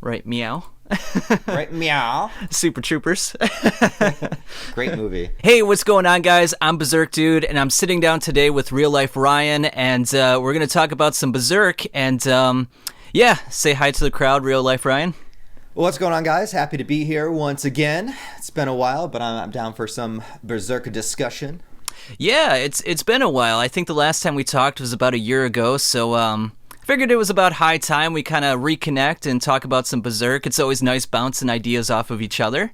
Right, meow. Right, meow. Super Troopers. Great movie. Hey, what's going on, guys? I'm Berserk Dude, and I'm sitting down today with Real Life Ryan, and we're going to talk about some Berserk, and say hi to the crowd, Real Life Ryan. Well, what's going on, guys? Happy to be here once again. It's been a while, but I'm down for some Berserk discussion. Yeah, it's been a while. I think the last time we talked was about a year ago, so figured it was about high time we kind of reconnect and talk about some Berserk. It's always nice bouncing ideas off of each other.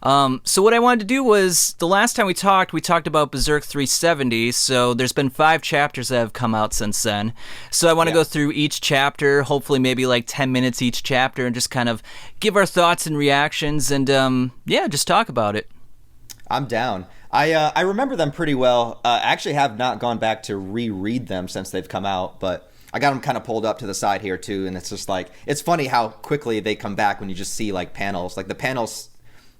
So what I wanted to do was, the last time we talked about Berserk 370, so there's been 5 chapters that have come out since then. So I want to go through each chapter, hopefully maybe like 10 minutes each chapter, and just kind of give our thoughts and reactions, and just talk about it. I'm down. I remember them pretty well. I actually have not gone back to reread them since they've come out, but I got them kind of pulled up to the side here too, and it's just like, it's funny how quickly they come back when you just see like panels. Like the panels,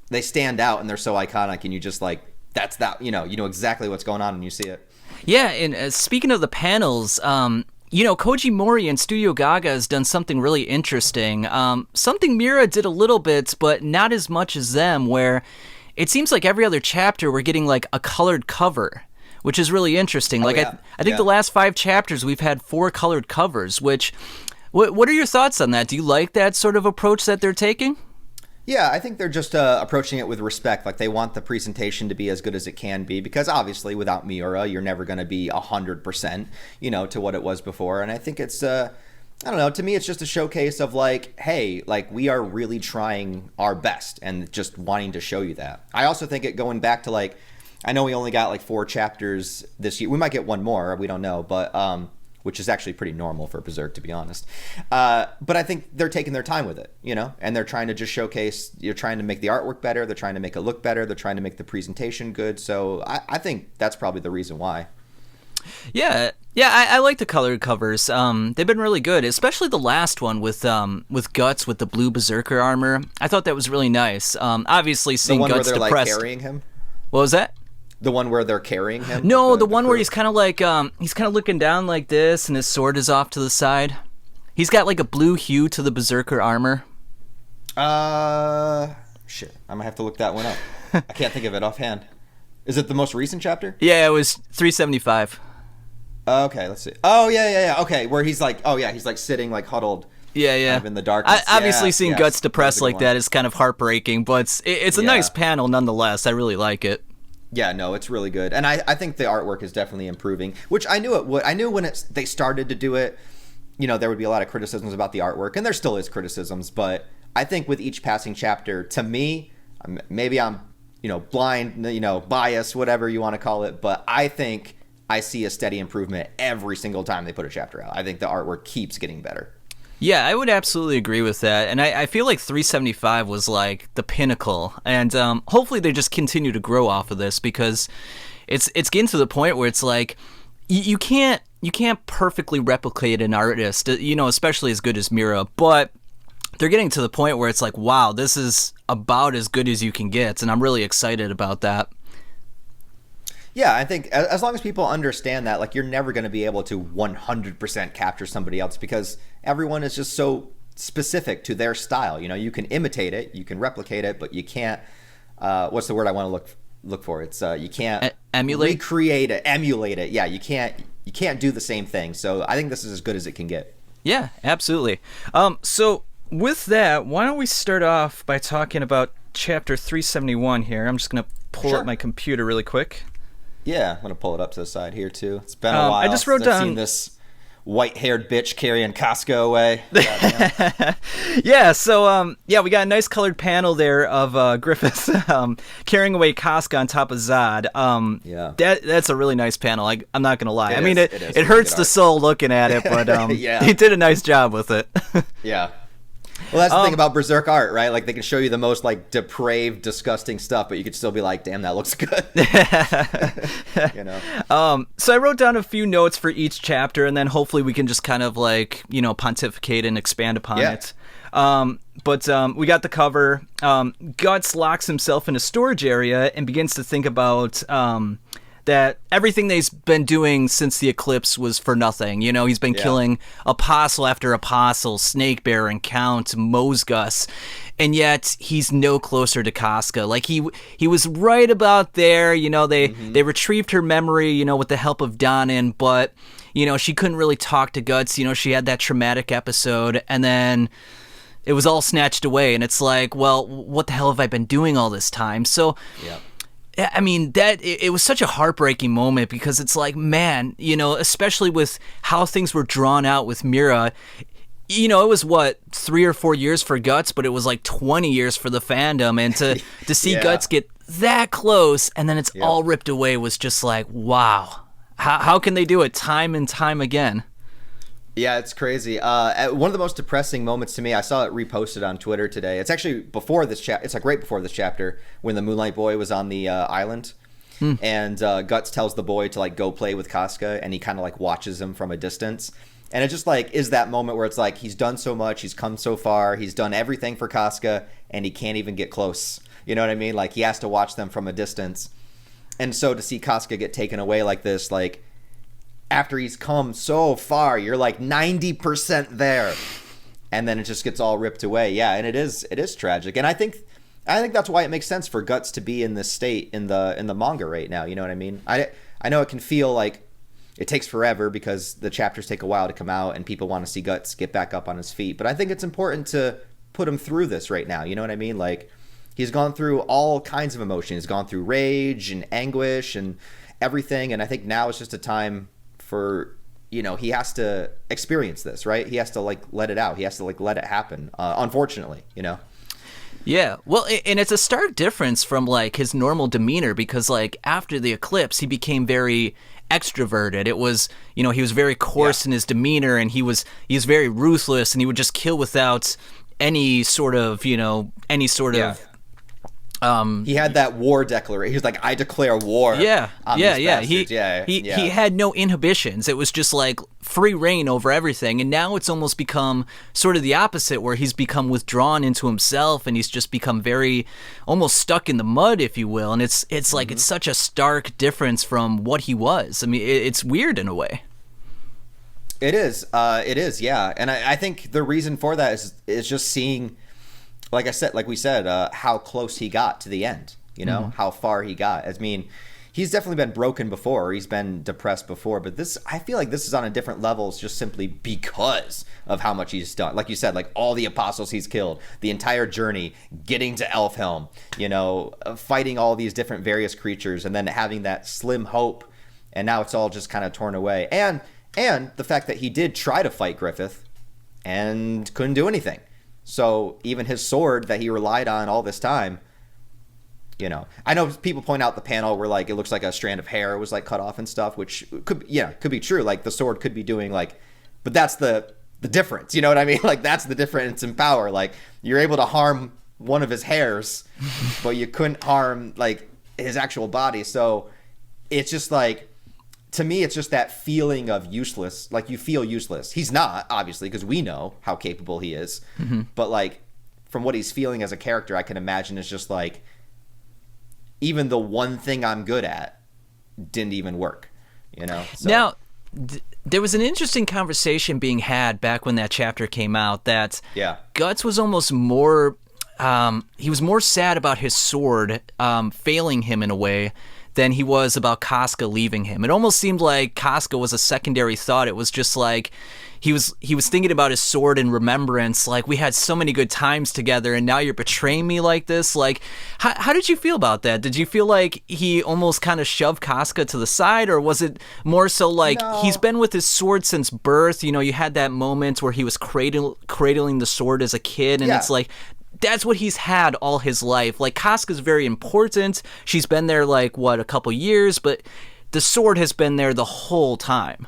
they stand out and they're so iconic, and you just like, that's that, you know exactly what's going on when you see it. Yeah, and speaking of the panels, Koji Mori and Studio Gaga has done something really interesting. Something Mira did a little bit, but not as much as them, where it seems like every other chapter we're getting like a colored cover, which is really interesting. I think the last 5 chapters we've had 4 colored covers, which, what are your thoughts on that? Do you like that sort of approach that they're taking? Yeah, I think they're just approaching it with respect. Like, they want the presentation to be as good as it can be, because obviously without Miura, you're never going to be 100%, to what it was before. And I think it's, I don't know, to me, it's just a showcase of like, hey, like, we are really trying our best and just wanting to show you that. I also think it going back to like, I know we only got like 4 chapters this year. We might get one more, we don't know, but which is actually pretty normal for Berserk, to be honest. But I think they're taking their time with it, and they're trying to just showcase, you're trying to make the artwork better, they're trying to make it look better, they're trying to make the presentation good. So I think that's probably the reason why. Yeah, I like the colored covers. They've been really good, especially the last one with Guts with the blue Berserker armor. I thought that was really nice. Obviously, seeing Guts depressed. The one where they're like carrying him? What was that? The one where they're carrying him? No, the one where he's kind of like, he's kind of looking down like this, and his sword is off to the side. He's got like a blue hue to the Berserker armor. Shit. I'm gonna have to look that one up. I can't think of it offhand. Is it the most recent chapter? Yeah, it was 375. Okay, let's see. Oh, yeah. Okay, where he's like, he's like sitting like huddled. Yeah. Kind of in the darkness. Obviously, seeing Guts depressed like that is kind of heartbreaking, but it's a nice panel nonetheless. I really like it. Yeah, no, it's really good. And I think the artwork is definitely improving, which I knew it would. I knew when they started to do it, there would be a lot of criticisms about the artwork, and there still is criticisms, but I think with each passing chapter, to me, maybe I'm, blind, biased, whatever you want to call it, but I think I see a steady improvement every single time they put a chapter out. I think the artwork keeps getting better. Yeah, I would absolutely agree with that, and I feel like 375 was like the pinnacle, and hopefully they just continue to grow off of this, because it's getting to the point where it's like you can't perfectly replicate an artist, especially as good as Mira, but they're getting to the point where it's like, wow, this is about as good as you can get, and I'm really excited about that. Yeah, I think as long as people understand that, like, you're never going to be able to 100% capture somebody else, because everyone is just so specific to their style. You can imitate it, you can replicate it, but you can't. What's the word I want to look for? It's you can't emulate, recreate it, emulate it. Yeah, you can't do the same thing. So I think this is as good as it can get. Yeah, absolutely. So with that, why don't we start off by talking about chapter 371 here? I'm just going to pull up my computer really quick. Yeah, I'm going to pull it up to the side here, too. It's been a while I just wrote since I've down seen this white-haired bitch carrying Costco away. Yeah, so, we got a nice colored panel there of Griffiths carrying away Casca on top of Zod. That's a really nice panel. I'm not going to lie. It hurts the soul looking at it, but he did a nice job with it. Yeah. Well, that's the thing about Berserk art, right? Like, they can show you the most, like, depraved, disgusting stuff, but you could still be like, damn, that looks good. So I wrote down a few notes for each chapter, and then hopefully we can just kind of, like, pontificate and expand upon it. But we got the cover. Guts locks himself in a storage area and begins to think about that everything they've been doing since the eclipse was for nothing. You know, he's been killing apostle after apostle, Snake Baron, Count, Mosgus, and yet he's no closer to Casca. Like he was right about there. You know, they retrieved her memory, you know, with the help of Donin, but you know, she couldn't really talk to Guts. You know, she had that traumatic episode, and then it was all snatched away. And it's like, well, what the hell have I been doing all this time? So. Yeah. I mean, it was such a heartbreaking moment because it's like, man, you know, especially with how things were drawn out with Mira, you know, it was 3 or 4 years for Guts, but it was like 20 years for the fandom. And to see Guts get that close and then it's all ripped away was just like, wow. How can they do it time and time again? Yeah, it's crazy. One of the most depressing moments to me, I saw it reposted on Twitter today. It's actually before this chapter. It's like right before this chapter when the Moonlight Boy was on the island, and Guts tells the boy to like go play with Casca, and he kind of like watches him from a distance. And it just like is that moment where it's like he's done so much, he's come so far, he's done everything for Casca, and he can't even get close. You know what I mean? Like he has to watch them from a distance. And so to see Casca get taken away like this, like after he's come so far, you're like 90% there, and then it just gets all ripped away. Yeah, and it is tragic, and I think that's why it makes sense for Guts to be in this state in the manga right now. You know what I mean? I know it can feel like it takes forever because the chapters take a while to come out, and people want to see Guts get back up on his feet. But I think it's important to put him through this right now. You know what I mean? Like he's gone through all kinds of emotions. He's gone through rage and anguish and everything, and I think now is just a time for, you know, he has to experience this, right? He has to like let it out. He has to like let it happen. Unfortunately, you know. Yeah, well, and it's a stark difference from like his normal demeanor because like after the eclipse, he became very extroverted. It was, you know, he was very coarse in his demeanor, and he was very ruthless, and he would just kill without any sort of, you know, he had that war declaration. He was like, "I declare war." He had no inhibitions. It was just like free reign over everything. And now it's almost become sort of the opposite, where he's become withdrawn into himself, and he's just become very almost stuck in the mud, if you will. And it's like it's such a stark difference from what he was. I mean, it's weird in a way. It is. Yeah. And I think the reason for that is just seeing. Like we said, how close he got to the end, you know, how far he got. I mean, he's definitely been broken before. He's been depressed before. But I feel like this is on a different level just simply because of how much he's done. Like you said, like all the apostles he's killed, the entire journey, getting to Elfhelm, you know, fighting all these different various creatures, and then having that slim hope. And now it's all just kind of torn away. And the fact that he did try to fight Griffith and couldn't do anything. So even his sword that he relied on all this time, you know, I know people point out the panel where like it looks like a strand of hair was like cut off and stuff, which could be true. Like the sword could be doing like, but that's the difference. You know what I mean? Like that's the difference in power. Like you're able to harm one of his hairs, but you couldn't harm like his actual body. So it's just like, to me, it's just that feeling of useless. Like you feel useless. He's not, obviously, because we know how capable he is. But like from what he's feeling as a character, I can imagine it's just like even the one thing I'm good at didn't even work. You know. So. Now, there was an interesting conversation being had back when that chapter came out. That Guts was almost more. He was more sad about his sword failing him in a way than he was about Casca leaving him. It almost seemed like Casca was a secondary thought. It was just like he was thinking about his sword in remembrance, like we had so many good times together and now you're betraying me like this. Like how did you feel about that? Did you feel like he almost kind of shoved Casca to the side, or was it more so like he's been with his sword since birth? You know, you had that moment where he was cradling the sword as a kid, and it's like that's what he's had all his life. Like Casca's very important. She's been there like a couple years, but the sword has been there the whole time.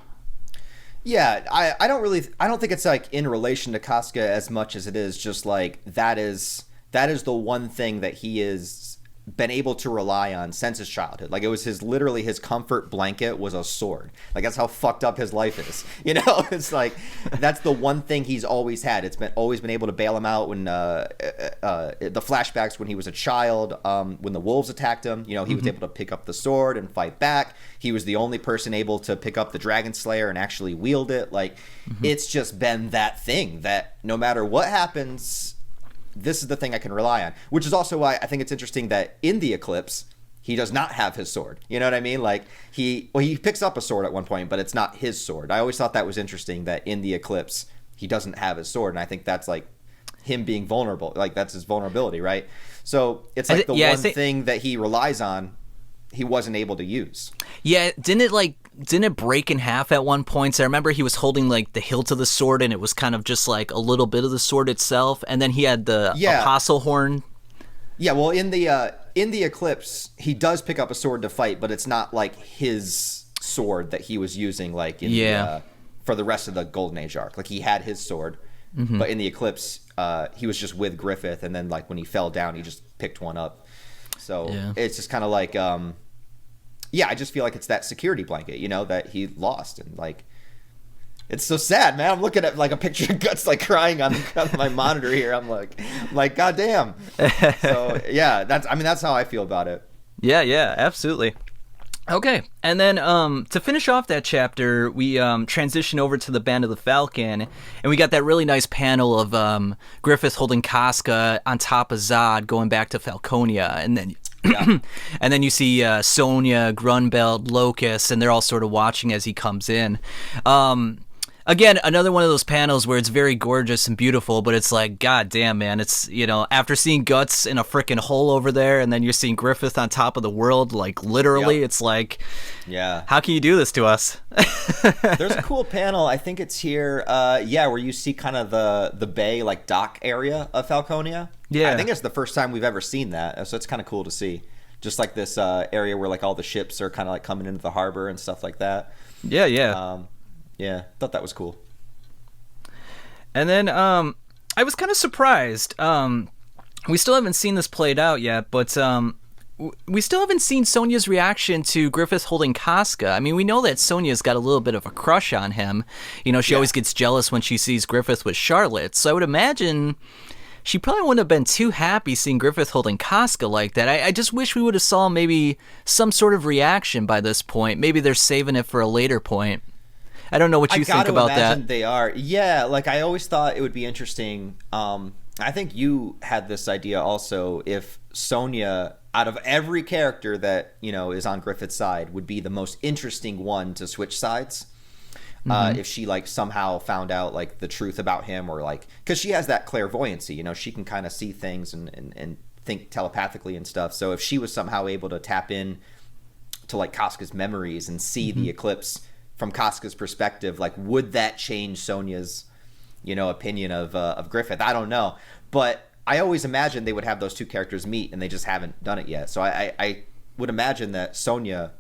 Yeah, I don't think it's like in relation to Casca as much as it is just like that is the one thing that he is been able to rely on since his childhood. Like, it was literally his comfort blanket was a sword. Like, that's how fucked up his life is. You know, it's like, that's the one thing he's always had. It's always been able to bail him out when the flashbacks when he was a child, when the wolves attacked him, you know, he was able to pick up the sword and fight back. He was the only person able to pick up the Dragon Slayer and actually wield it. Like, it's just been that thing that no matter what happens, this is the thing I can rely on, which is also why I think it's interesting that in the Eclipse, he does not have his sword. You know what I mean? Like, he picks up a sword at one point, but it's not his sword. I always thought that was interesting that in the Eclipse, he doesn't have his sword. And I think that's like him being vulnerable. Like, that's his vulnerability, right? So it's like one thing that he relies on, he wasn't able to use. Yeah, didn't it break in half at one point? So I remember he was holding like the hilt of the sword, and it was kind of just like a little bit of the sword itself, and then he had the apostle horn. Yeah, well, in the Eclipse, he does pick up a sword to fight, but it's not like his sword that he was using like in for the rest of the Golden Age arc. Like, he had his sword, but in the Eclipse, he was just with Griffith, and then like when he fell down, he just picked one up. So it's just kind of like, I just feel like it's that security blanket, you know, that he lost. And like, it's so sad, man. I'm looking at like a picture of Guts like crying on my monitor here. I'm like, God damn. So yeah, that's how I feel about it. Yeah, absolutely. Okay, and then to finish off that chapter, we transition over to the Band of the Falcon, and we got that really nice panel of Griffith holding Casca on top of Zod, going back to Falconia, and then and then you see Sonya, Grunbeld, Locust, and they're all sort of watching as he comes in. Again, another one of those panels where it's very gorgeous and beautiful, but it's like, god damn, man, it's, you know, after seeing Guts in a freaking hole over there, and then you're seeing Griffith on top of the world, like, literally, it's like, how can you do this to us? There's a cool panel, I think it's here, where you see kind of the bay, like, dock area of Falconia. Yeah. I think it's the first time we've ever seen that, so it's kind of cool to see. Just like this area where, like, all the ships are kind of, like, coming into the harbor and stuff like that. Yeah, thought that was cool. And then I was kind of surprised. We still haven't seen this played out yet, but we still haven't seen Sonya's reaction to Griffith holding Casca. I mean, we know that Sonya's got a little bit of a crush on him. You know, she always gets jealous when she sees Griffith with Charlotte. So I would imagine she probably wouldn't have been too happy seeing Griffith holding Casca like that. I just wish we would have saw maybe some sort of reaction by this point. Maybe they're saving it for a later point. I don't know what you think about that. They are. Yeah, like, I always thought it would be interesting. I think you had this idea also, if Sonya, out of every character that, you know, is on Griffith's side, would be the most interesting one to switch sides. If she, like, somehow found out, like, the truth about him, or, like, because she has that clairvoyancy, you know, she can kind of see things and think telepathically and stuff. So if she was somehow able to tap in to, like, Casca's memories and see the eclipse from Casca's perspective, like, would that change Sonya's, you know, opinion of Griffith? I don't know, but I always imagined they would have those two characters meet, and they just haven't done it yet. So I would imagine that Sonya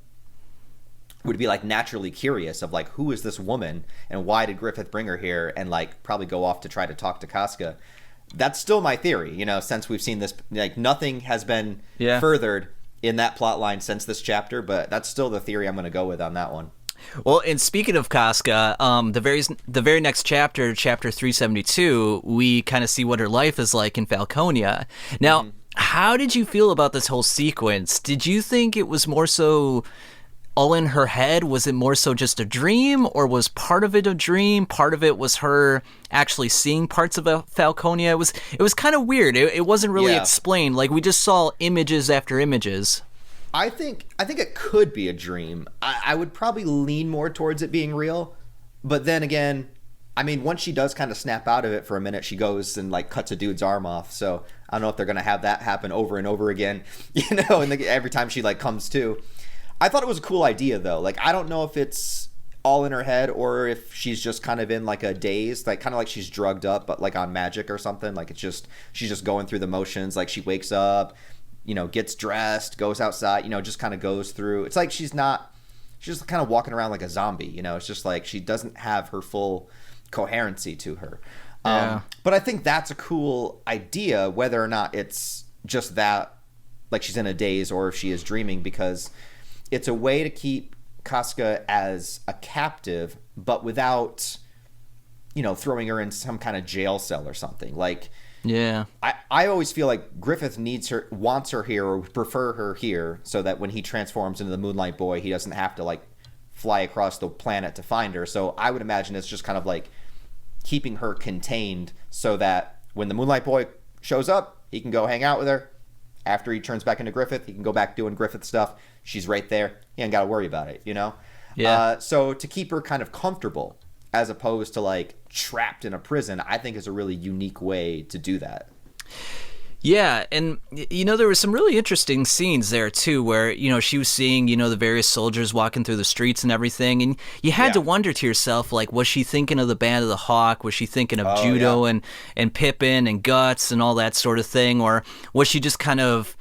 would be, like, naturally curious of, like, who is this woman and why did Griffith bring her here, and, like, probably go off to try to talk to Casca. That's still my theory, you know, since we've seen this, like, nothing has been furthered in that plot line since this chapter, but that's still the theory I'm going to go with on that one. Well, and speaking of Casca, the very next chapter, chapter 372, we kind of see what her life is like in Falconia. Now, how did you feel about this whole sequence? Did you think it was more so all in her head? Was it more so just a dream, or was part of it a dream? Part of it was her actually seeing parts of Falconia. It was kind of weird. It wasn't really explained. Like, we just saw images after images. I think it could be a dream. I would probably lean more towards it being real. But then again, I mean, once she does kind of snap out of it for a minute, she goes and, like, cuts a dude's arm off. So I don't know if they're going to have that happen over and over again, you know, and every time she, like, comes to. I thought it was a cool idea, though. Like, I don't know if it's all in her head or if she's just kind of in, like, a daze, like, kind of like she's drugged up, but, like, on magic or something. Like, she's just going through the motions. Like, she wakes up, you know, gets dressed, goes outside, you know, just kind of goes through. It's like she's just kind of walking around like a zombie, you know. It's just like she doesn't have her full coherency to her. But I think that's a cool idea, whether or not it's just that like she's in a daze or if she is dreaming, because it's a way to keep Casca as a captive, but without, throwing her in some kind of jail cell or something. Like, yeah, I always feel like Griffith wants her here, or prefer her here, so that when he transforms into the Moonlight Boy, he doesn't have to like fly across the planet to find her. So I would imagine it's just kind of like keeping her contained, so that when the Moonlight Boy shows up, he can go hang out with her. After he turns back into Griffith, he can go back doing Griffith stuff. She's right there. He ain't got to worry about it, Yeah. So to keep her kind of comfortable, as opposed to like trapped in a prison, I think is a really unique way to do that. Yeah, and there were some really interesting scenes there too, where she was seeing the various soldiers walking through the streets and everything, and you had to wonder to yourself, like, was she thinking of the Band of the Hawk? Was she thinking of Judo and Pippin and Guts and all that sort of thing, or was she just kind of,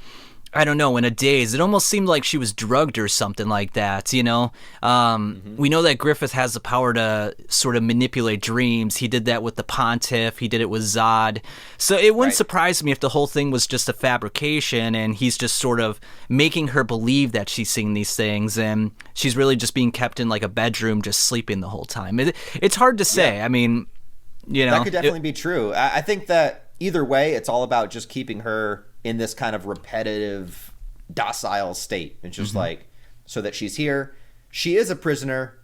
I don't know, in a daze? It almost seemed like she was drugged or something like that, We know that Griffith has the power to sort of manipulate dreams. He did that with the Pontiff. He did it with Zod. So it wouldn't surprise me if the whole thing was just a fabrication and he's just sort of making her believe that she's seeing these things and she's really just being kept in like a bedroom just sleeping the whole time. It's hard to say. I mean, That could definitely be true. I think that either way, it's all about just keeping her in this kind of repetitive, docile state. It's just like, so that she's here. She is a prisoner,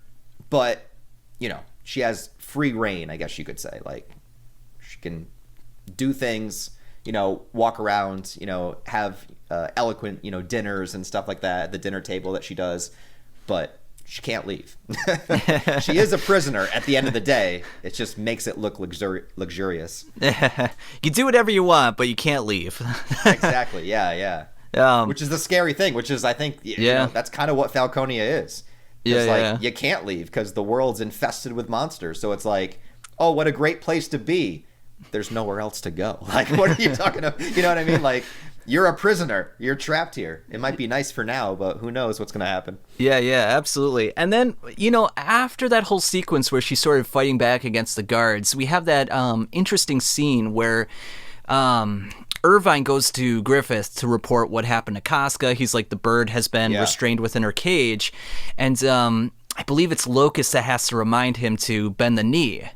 but, she has free reign, I guess you could say. Like, she can do things, walk around, have eloquent, dinners and stuff like that at the dinner table that she does, but she can't leave. She is a prisoner at the end of the day. It just makes it look luxurious. You do whatever you want, but you can't leave. Exactly. Yeah. Which is the scary thing, which is, I think, that's kind of what Falconia is. You can't leave because the world's infested with monsters. So it's like, oh, what a great place to be. There's nowhere else to go. Like, what are you talking about? You know what I mean? Like, you're a prisoner. You're trapped here. It might be nice for now, but who knows what's going to happen. Yeah, absolutely. And then, after that whole sequence where she's sort of fighting back against the guards, we have that interesting scene where Irvine goes to Griffith to report what happened to Casca. He's like, the bird has been restrained within her cage. And I believe it's Locust that has to remind him to bend the knee.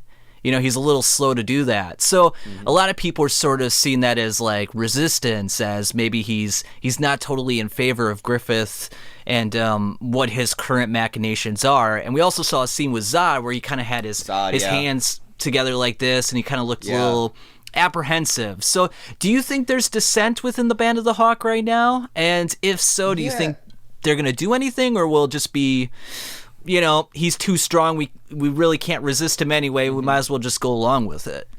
He's a little slow to do that. So a lot of people are sort of seeing that as like resistance, as maybe he's not totally in favor of Griffith and what his current machinations are. And we also saw a scene with Zod where he kind of had his hands together like this, and he kind of looked a little apprehensive. So do you think there's dissent within the Band of the Hawk right now? And if so, do you think they're going to do anything, or will it just be, he's too strong, we really can't resist him anyway, we might as well just go along with it?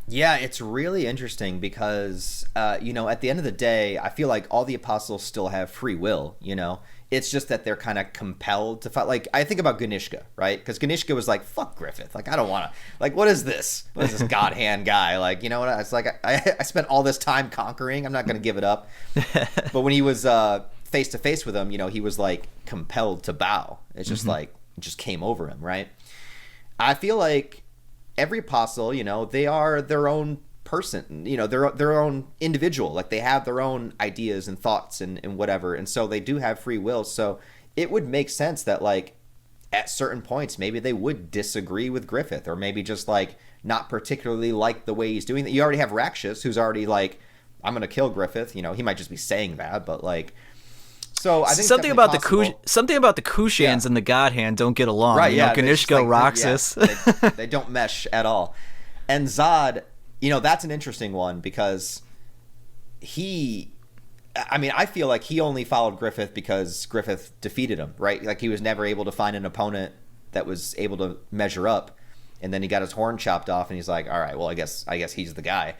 Yeah, it's really interesting because, at the end of the day, I feel like all the apostles still have free will, It's just that they're kind of compelled to fight. Like, I think about Ganishka, right? Because Ganishka was like, fuck Griffith. Like, I don't want to. Like, what is this? What is this God hand guy? Like, you know what? It's like, I spent all this time conquering. I'm not going to give it up. But when he was face to face with him, he was like compelled to bow. It's just like, it just came over him, right? I feel like every apostle, they are their own person, their own individual. Like, they have their own ideas and thoughts and whatever, and so they do have free will. So it would make sense that, like, at certain points maybe they would disagree with Griffith, or maybe just like not particularly like the way he's doing that. You already have Rakshas, who's already like, I'm gonna kill Griffith. He might just be saying that, but like, so I think something about the Kushans and the God Hand don't get along. Right? Yeah, Ganishka, Roxas. They don't mesh at all. And Zod, that's an interesting one because I feel like he only followed Griffith because Griffith defeated him, right? Like, he was never able to find an opponent that was able to measure up, and then he got his horn chopped off, and he's like, all right, well, I guess he's the guy.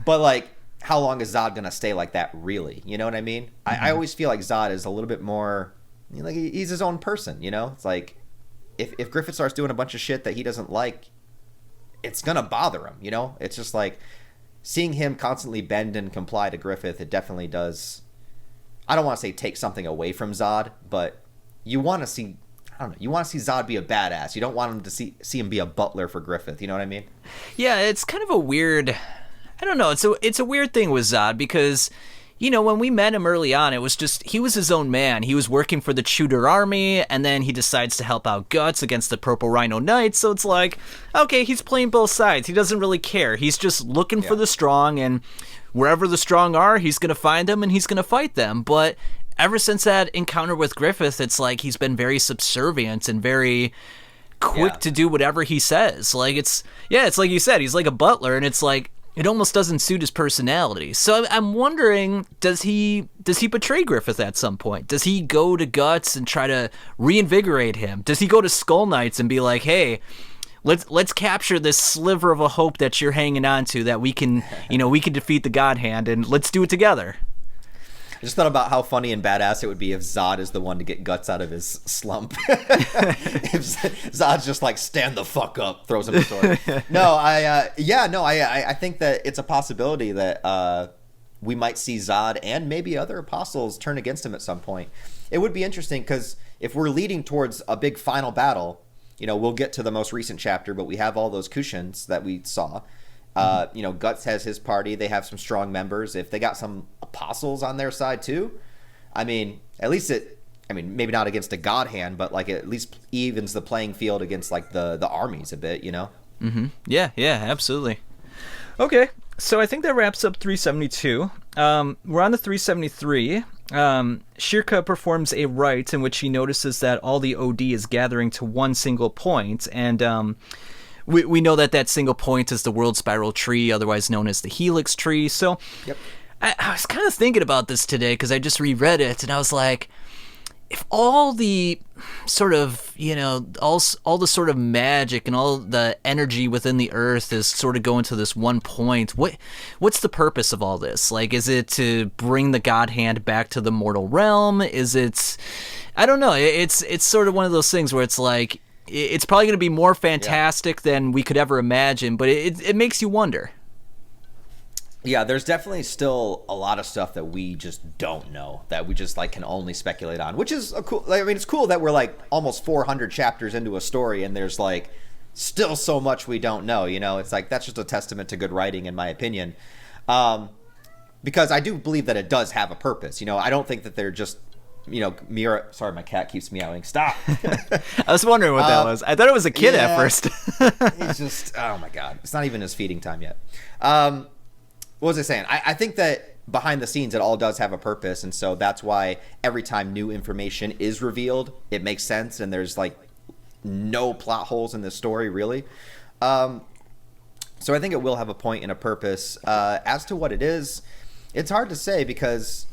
But like, how long is Zod gonna stay like that, really? You know what I mean? I always feel like Zod is a little bit more like, he's his own person. It's like, if Griffith starts doing a bunch of shit that he doesn't like, it's gonna bother him. It's just like, seeing him constantly bend and comply to Griffith, it definitely does. I don't want to say take something away from Zod, but you want to see, you want to see Zod be a badass. You don't want him to see him be a butler for Griffith. You know what I mean? Yeah, it's kind of a weird, I don't know. It's a weird thing with Zod because when we met him early on, it was just, he was his own man. He was working for the Tudor army, and then he decides to help out Guts against the Purple Rhino Knights. So it's like, okay, he's playing both sides. He doesn't really care. He's just looking for the strong, and wherever the strong are, he's going to find them and he's going to fight them. But ever since that encounter with Griffith, it's like he's been very subservient and very quick to do whatever he says. Like, it's like you said, he's like a butler, and it's like, it almost doesn't suit his personality. So I'm wondering, does he betray Griffith at some point? Does he go to Guts and try to reinvigorate him? Does he go to Skull Knights and be like, hey, let's capture this sliver of a hope that you're hanging on to, that we can defeat the God Hand, and let's do it together? I just thought about how funny and badass it would be if Zod is the one to get Guts out of his slump. If Zod's just like, stand the fuck up, throws him a sword. I think that it's a possibility that we might see Zod and maybe other apostles turn against him at some point. It would be interesting, because if we're leading towards a big final battle, we'll get to the most recent chapter, but we have all those Kushans that we saw. Guts has his party. They have some strong members. If they got some apostles on their side too, maybe not against a God Hand, but like at least evens the playing field against like the armies a bit, Mm-hmm. Yeah, absolutely. Okay, so I think that wraps up 372. We're on to 373. Shirka performs a rite in which he notices that all the OD is gathering to one single point, and we know that single point is the World Spiral Tree, otherwise known as the Helix Tree. So I was kind of thinking about this today, because I just reread it, and I was like, if all the sort of, all the sort of magic and all the energy within the earth is sort of going to this one point, what's the purpose of all this? Like, is it to bring the God Hand back to the mortal realm? Is it, I don't know. It's sort of one of those things where it's like, it's probably going to be more fantastic than we could ever imagine, but it makes you wonder. Yeah, there's definitely still a lot of stuff that we just don't know, that we just like can only speculate on, which is cool. It's cool that we're like almost 400 chapters into a story and there's like still so much we don't know. It's like, that's just a testament to good writing, in my opinion, because I do believe that it does have a purpose. I don't think that they're just Mira. Sorry, my cat keeps meowing. Stop. I was wondering what that was. I thought it was a kid at first. He's just, oh my god, it's not even his feeding time yet. What was I saying? I think that behind the scenes it all does have a purpose, and so that's why every time new information is revealed, it makes sense, and there's like no plot holes in this story really. So I think it will have a point and a purpose. As to what it is, it's hard to say, because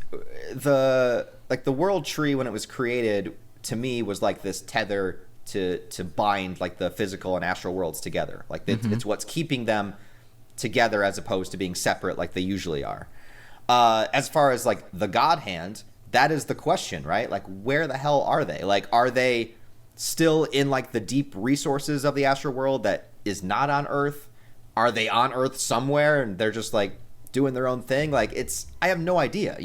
the World Tree, when it was created, to me was like this tether to bind like the physical and astral worlds together. Like it's what's keeping them together as opposed to being separate like they usually are. As far as like the God Hand, that is the question, right? Like, where the hell are they? Like, are they still in like the deep resources of the astral world that is not on Earth? Are they on Earth somewhere and they're just like doing their own thing? Like, I have no idea,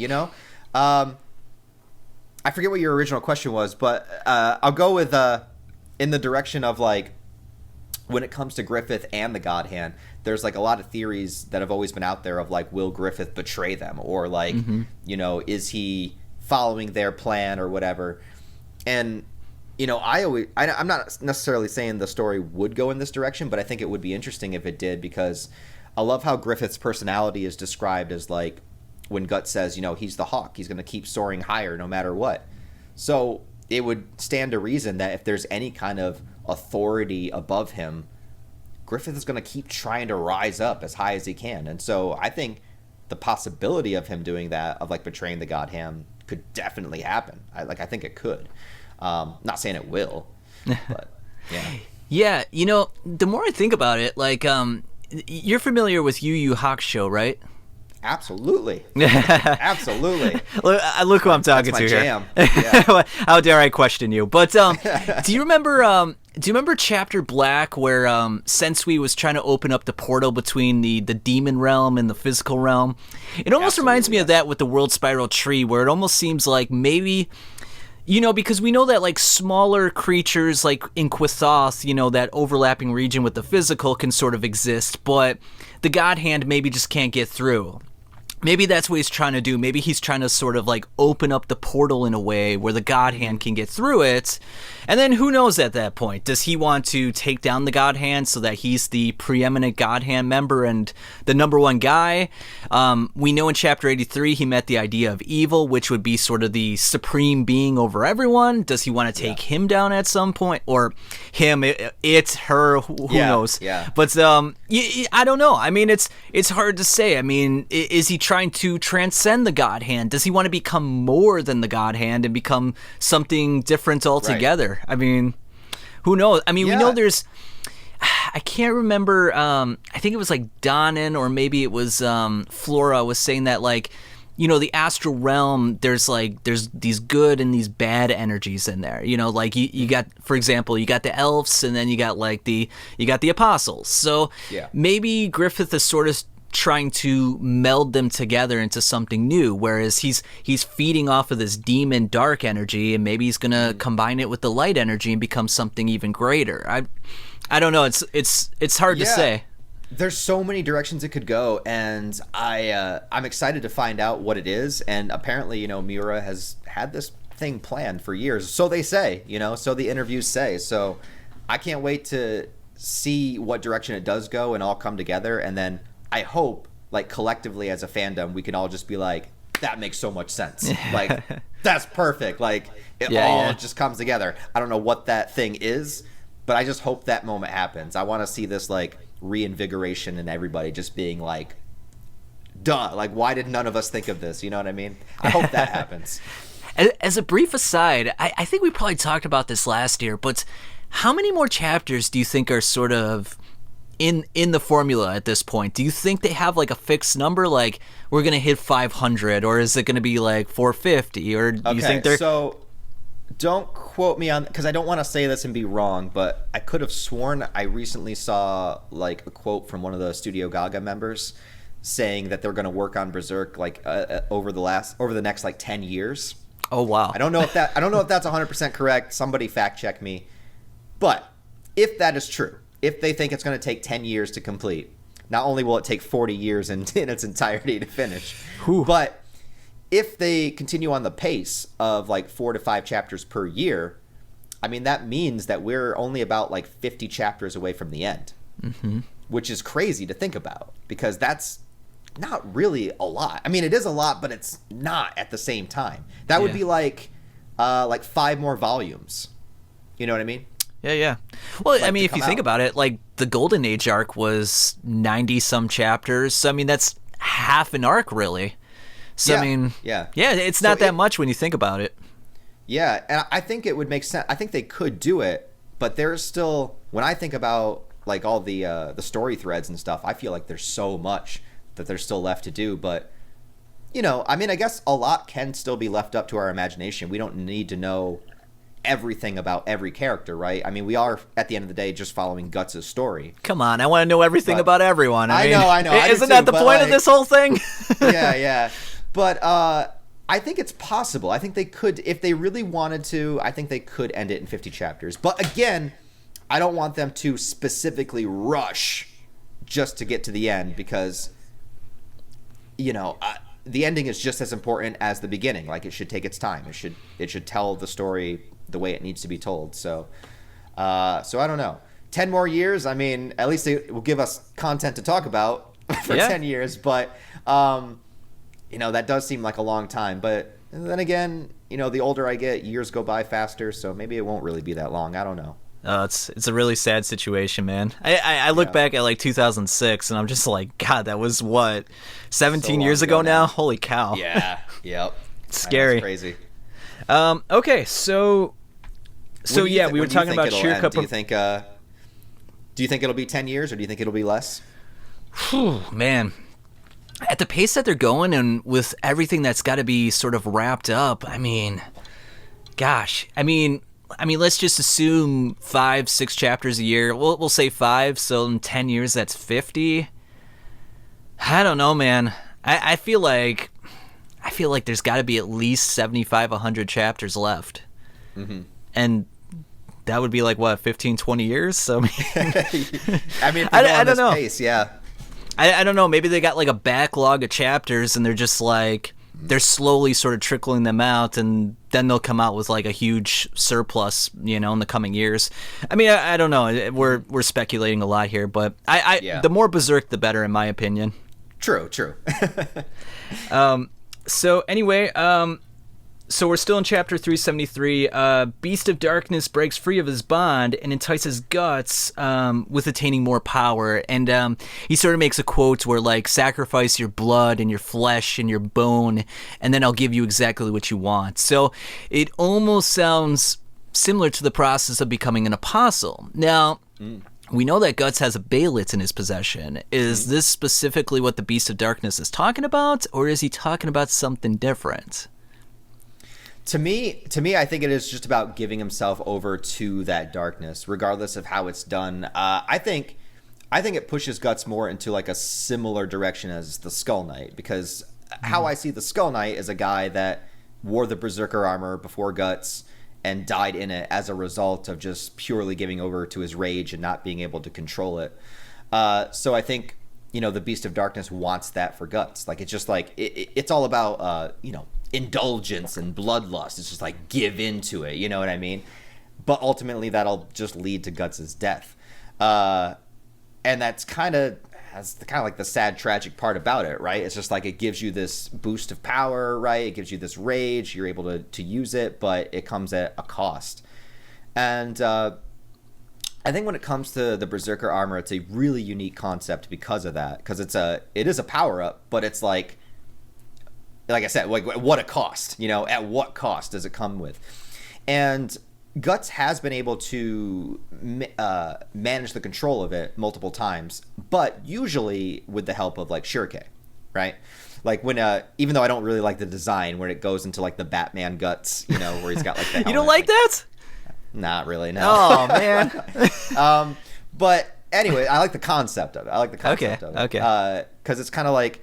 I forget what your original question was, but I'll go with in the direction of like, when it comes to Griffith and the God Hand, there's like a lot of theories that have always been out there of like, will Griffith betray them, or like, is he following their plan or whatever? And I'm not necessarily saying the story would go in this direction, but I think it would be interesting if it did, because I love how Griffith's personality is described as like, when Guts says, he's the hawk, he's going to keep soaring higher no matter what. So it would stand to reason that if there's any kind of authority above him, Griffith is going to keep trying to rise up as high as he can. And so I think the possibility of him doing that, of like betraying the God Hand, could definitely happen. I think it could. Not saying it will, but yeah. Yeah, the more I think about it, like, you're familiar with Yu Yu Hakusho, right? Absolutely. Absolutely. Look who I'm talking to here. Jam. Yeah. How dare I question you? But do you remember Chapter Black, where Sensui was trying to open up the portal between the demon realm and the physical realm? It almost reminds me of that with the World Spiral Tree, where it almost seems like maybe, because we know that like smaller creatures like in Quithoth, that overlapping region with the physical can sort of exist, but the God Hand maybe just can't get through. maybe that's what he's trying to do. Maybe he's trying to sort of like open up the portal in a way where the God Hand can get through it. And then who knows at that point? Does he want to take down the God Hand so that he's the preeminent God Hand member and the number one guy? We know in Chapter 83 he met the idea of evil, which would be sort of the supreme being over everyone. Does he want to take him down at some point? Or him, it, her, who knows? Yeah. But I don't know. I mean, it's hard to say. I mean, is he trying to transcend the God Hand? Does he want to become more than the God Hand and become something different altogether? Right. I mean, who knows? I mean, we know there's... I can't remember. I think it was like Donan or maybe it was Flora was saying that, like, you know, the astral realm, there's these good and these bad energies in there. You know, like you got, for example, you got the elves and then you got the apostles. So maybe Griffith is sort of trying to meld them together into something new, whereas he's feeding off of this demon dark energy, and maybe he's gonna combine it with the light energy and become something even greater. I don't know. It's hard to say. There's so many directions it could go, and I'm excited to find out what it is. And apparently, you know, Miura has had this thing planned for years, so they say. You know, so the interviews say. So I can't wait to see what direction it does go and all come together, and then I hope, like, collectively as a fandom, we can all just be like, that makes so much sense. Like, that's perfect. Like, it all just comes together. I don't know what that thing is, but I just hope that moment happens. I want to see this, like, reinvigoration in everybody just being like, duh, like, why did none of us think of this? You know what I mean? I hope that happens. As a brief aside, I think we probably talked about this last year, but how many more chapters do you think are sort of in the formula at this point? Do you think they have like a fixed number, like we're gonna hit 500, or is it gonna be like 450, or do you think they're... So don't quote me on, because I don't want to say this and be wrong, but I could have sworn I recently saw like a quote from one of the Studio Gaga members saying that they're going to work on Berserk like over the next like 10 years. Oh wow. I don't know if that's 100% correct. Somebody fact check me. But if that is true, if they think it's going to take 10 years to complete, not only will it take 40 years in its entirety to finish, but if they continue on the pace of like 4 to 5 chapters per year, I mean, that means that we're only about like 50 chapters away from the end, which is crazy to think about, because that's not really a lot. I mean, it is a lot, but it's not at the same time. That would be like 5 more volumes. You know what I mean? Yeah. Well, like, I mean, if you think about it, like the Golden Age arc was 90 some chapters. So I mean, that's half an arc, really. So I mean, it's not that much when you think about it. Yeah, and I think it would make sense. I think they could do it, but there's still, when I think about like all the story threads and stuff, I feel like there's so much that there's still left to do. But you know, I mean, I guess a lot can still be left up to our imagination. We don't need to know everything about every character, right? I mean, we are at the end of the day just following Guts' story. Come on, I want to know everything about everyone. I know. Isn't that the point of this whole thing? Yeah. But I think it's possible. I think they could, if they really wanted to, I think they could end it in 50 chapters. But again, I don't want them to specifically rush just to get to the end, because, you know, the ending is just as important as the beginning. Like, it should take its time. It should tell the story the way it needs to be told. So I don't know. 10 more years, I mean, at least it will give us content to talk about for 10 years. But, you know, that does seem like a long time. But then again, you know, the older I get, years go by faster. So maybe it won't really be that long. I don't know. It's a really sad situation, man. I look back at like 2006 and I'm just like, God, that was what, 17 years ago now? Holy cow. Yeah. Yep. It's scary. That's crazy. Okay, so yeah, we were talking about Shirkup. Do you think it'll be 10 years, or do you think it'll be less? Whew, man. At the pace that they're going, and with everything that's got to be sort of wrapped up, I mean, gosh, I mean, let's just assume 5-6 chapters a year. We'll say 5, so in 10 years that's 50. I don't know, man. I feel like there's got to be at least 75, 100 chapters left, and that would be like what, 15, 20 years. So I mean, I don't know. Pace, yeah. I don't know. Maybe they got like a backlog of chapters, and they're just like they're slowly sort of trickling them out, and then they'll come out with like a huge surplus, in the coming years. I mean, I don't know. We're speculating a lot here, but the more Berserk, the better, in my opinion. True. So anyway, so we're still in chapter 373. Beast of Darkness breaks free of his bond and entices Guts with attaining more power. And he sort of makes a quote where, like, sacrifice your blood and your flesh and your bone, and then I'll give you exactly what you want. So it almost sounds similar to the process of becoming an apostle. Now, we know that Guts has a Baelitz in his possession. Is this specifically what the Beast of Darkness is talking about, or is he talking about something different? To me, I think it is just about giving himself over to that darkness, regardless of how it's done. I think it pushes Guts more into like a similar direction as the Skull Knight, because how I see the Skull Knight is a guy that wore the Berserker armor before Guts and died in it as a result of just purely giving over to his rage and not being able to control it. So I think, the Beast of Darkness wants that for Guts. Like, it's just like, it's all about, indulgence and bloodlust. It's just like, give into it, you know what I mean? But ultimately that'll just lead to Guts' death. And that's kind of like the sad, tragic part about it, right? It's just like, it gives you this boost of power, right? It gives you this rage. You're able to use it, but it comes at a cost. And I think when it comes to the Berserker armor, it's a really unique concept because of that. Because it is a power-up, but it's like I said, like, what a cost, at what cost does it come with? And Guts has been able to manage the control of it multiple times, but usually with the help of, like, Shurikei, right? Like, when, even though I don't really like the design where it goes into, like, the Batman Guts, where he's got, like, the helmet. You don't like that? Not really, no. Oh, man. But anyway, I like the concept of it. Okay. Because it's kind of like,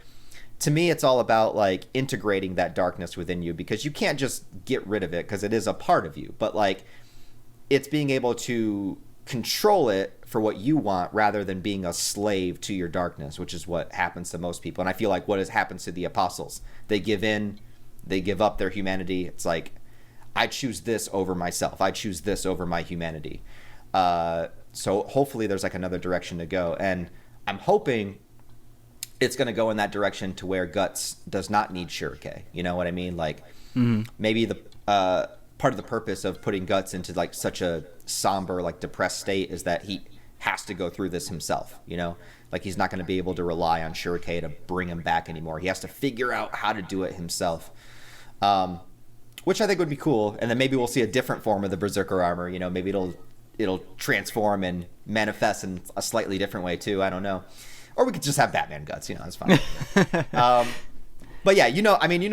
to me, it's all about, like, integrating that darkness within you, because you can't just get rid of it because it is a part of you. But, like, it's being able to control it for what you want rather than being a slave to your darkness, which is what happens to most people. And I feel like what happens to the apostles. They give in, they give up their humanity. It's like, I choose this over myself. I choose this over my humanity. So hopefully there's, like, another direction to go. And I'm hoping it's going to go in that direction to where Guts does not need Shurikei. You know what I mean? Like, maybe the part of the purpose of putting Guts into, like, such a somber, like, depressed state is that he has to go through this himself, Like, he's not going to be able to rely on Shurikei to bring him back anymore. He has to figure out how to do it himself, which I think would be cool. And then maybe we'll see a different form of the Berserker armor. Maybe it'll transform and manifest in a slightly different way, too. I don't know. Or we could just have Batman Guts, it's fine. But yeah,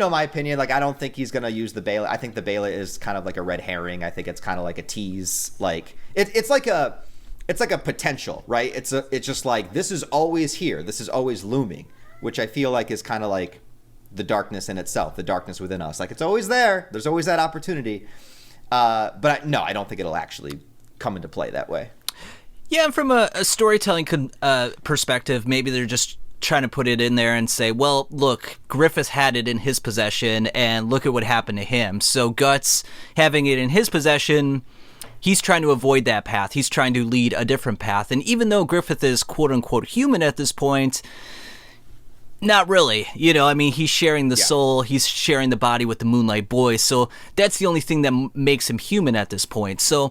my opinion. Like, I don't think he's gonna use the Baelitz. I think the Baelitz is kind of like a red herring. I think it's kind of like a tease. Like, it's like a potential, right? It's just like, this is always here. This is always looming, which I feel like is kind of like the darkness in itself, the darkness within us. Like, it's always there. There's always that opportunity. But I don't think it'll actually come into play that way. Yeah, and from a storytelling perspective, maybe they're just trying to put it in there and say, well, look, Griffith had it in his possession, and look at what happened to him. So Guts having it in his possession, he's trying to avoid that path. He's trying to lead a different path. And even though Griffith is quote-unquote human at this point, not really. He's sharing the soul. He's sharing the body with the Moonlight Boy. So that's the only thing that makes him human at this point. So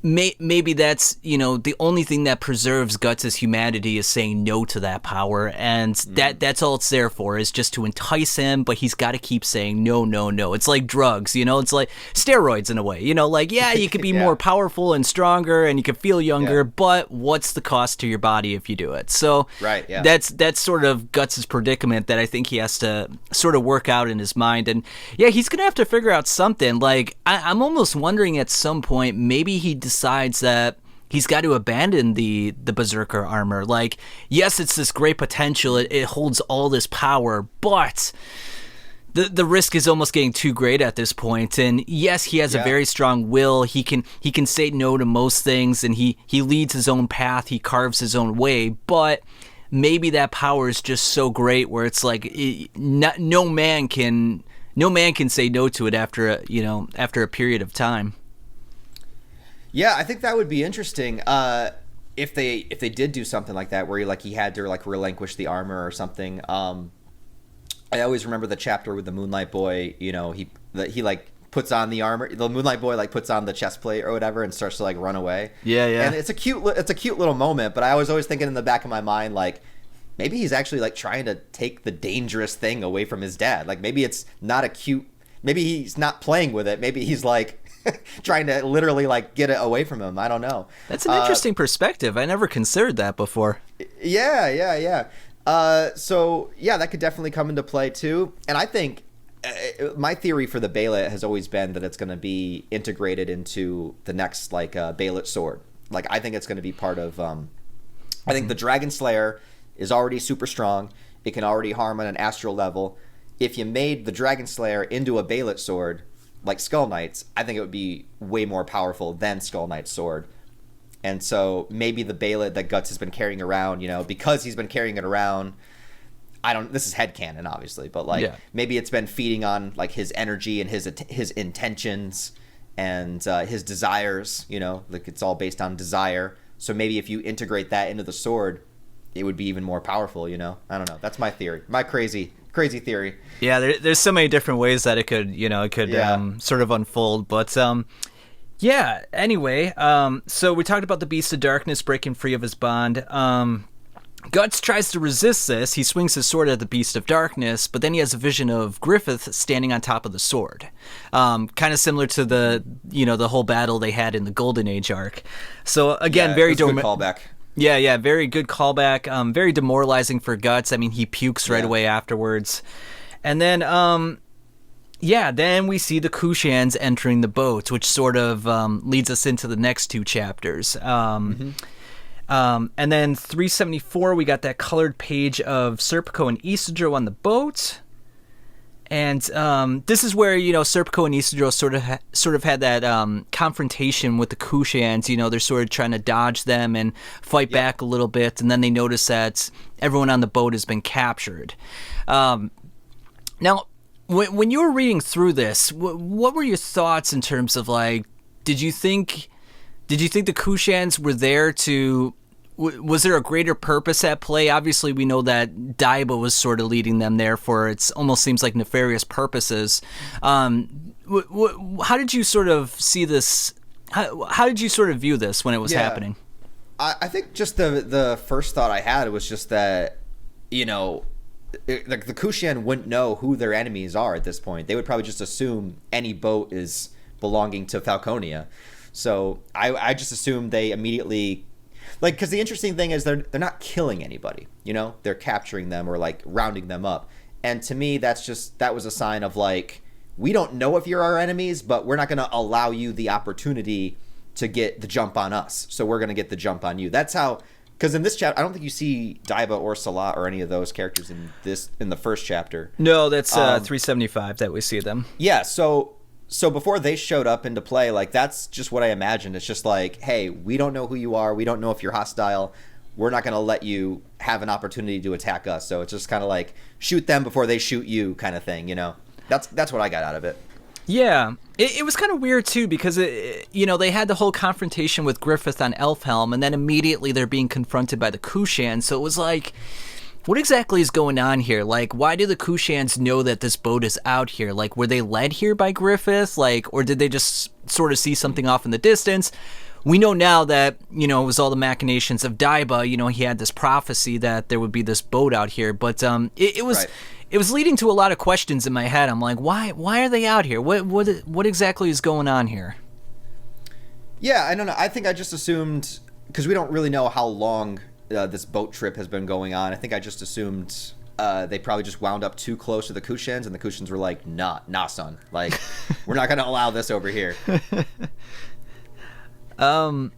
maybe that's, the only thing that preserves Guts' humanity is saying no to that power, and that's all it's there for, is just to entice him, but he's got to keep saying no, no, no. It's like drugs, it's like steroids in a way, yeah, you could be more powerful and stronger and you could feel younger, but what's the cost to your body if you do it? So right, yeah. That's sort of Guts' predicament that I think he has to sort of work out in his mind, and yeah, he's gonna have to figure out something. Like, I'm almost wondering at some point, maybe he decides that he's got to abandon the Berserker armor. Like, yes, it's this great potential, it holds all this power, but the risk is almost getting too great at this point. And yes, he has a very strong will. He can say no to most things, and he leads his own path, he carves his own way, but maybe that power is just so great where it's like no man can say no to it after a period of time. Yeah, I think that would be interesting. If they did do something like that, where he had to like relinquish the armor or something. I always remember the chapter with the Moonlight Boy. He like puts on the armor. The Moonlight Boy like puts on the chest plate or whatever and starts to like run away. Yeah. And it's a cute little moment. But I was always thinking in the back of my mind, like, maybe he's actually like trying to take the dangerous thing away from his dad. Like, maybe it's not a cute. Maybe he's not playing with it. Maybe he's like trying to literally like get it away from him. I don't know. That's an interesting perspective. I never considered that before. Yeah. So yeah, that could definitely come into play too. And I think my theory for the Beylit has always been that it's going to be integrated into the next like Beylit sword. Like, I think it's going to be part of. I think the Dragon Slayer is already super strong. It can already harm on an astral level. If you made the Dragon Slayer into a Beylit sword, like Skull Knight's, I think it would be way more powerful than Skull Knight's sword. And so maybe the Beylit that Guts has been carrying around, because he's been carrying it around, this is headcanon obviously, but like maybe it's been feeding on like his energy and his intentions and his desires, like it's all based on desire. So maybe if you integrate that into the sword, it would be even more powerful, I don't know. That's my theory. My crazy theory. Yeah, there's so many different ways that it could sort of unfold, but anyway, so we talked about the Beast of Darkness breaking free of his bond. Guts tries to resist this. He swings his sword at the Beast of Darkness, but then he has a vision of Griffith standing on top of the sword. Kind of similar to the whole battle they had in the Golden Age arc. So again, very good callback. Yeah, very good callback. Very demoralizing for Guts. I mean, he pukes right away afterwards. And then, then we see the Kushans entering the boat, which sort of leads us into the next two chapters. And then 374, we got that colored page of Serpico and Isidro on the boat. And this is where, Serpico and Isidro sort of had that confrontation with the Kushans. They're sort of trying to dodge them and fight back a little bit. And then they notice that everyone on the boat has been captured. Now, when you were reading through this, what were your thoughts in terms of, like, did you think the Kushans were there to... Was there a greater purpose at play? Obviously, we know that Daiba was sort of leading them there for it almost seems like nefarious purposes. How did you sort of see this? How did you sort of view this when it was happening? I think just the first thought I had was just that, the Kushan wouldn't know who their enemies are at this point. They would probably just assume any boat is belonging to Falconia. So I just assumed they immediately... Like, because the interesting thing is they're not killing anybody, they're capturing them or like rounding them up. And to me, that was a sign of like, we don't know if you're our enemies, but we're not going to allow you the opportunity to get the jump on us. So we're going to get the jump on you. That's how, because in this chapter, I don't think you see Daiba or Salat or any of those characters in the first chapter. No, that's 375 that we see them. Yeah. So before they showed up into play, like, that's just what I imagined. It's just like, hey, we don't know who you are. We don't know if you're hostile. We're not going to let you have an opportunity to attack us. So it's just kind of like, shoot them before they shoot you kind of thing, That's what I got out of it. Yeah. It was kind of weird, too, because, they had the whole confrontation with Griffith on Elfhelm, and then immediately they're being confronted by the Kushan. So it was like... What exactly is going on here? Like, why do the Kushans know that this boat is out here? Like, were they led here by Griffith? Like, or did they just sort of see something off in the distance? We know now that, it was all the machinations of Daiba. He had this prophecy that there would be this boat out here. But it was... Right. It was leading to a lot of questions in my head. I'm like, why are they out here? What exactly is going on here? Yeah, I don't know. I think I just assumed, because we don't really know how long this boat trip has been going on. I think I just assumed they probably just wound up too close to the Kushans, and the Kushans were like, nah, son. Like, we're not going to allow this over here. And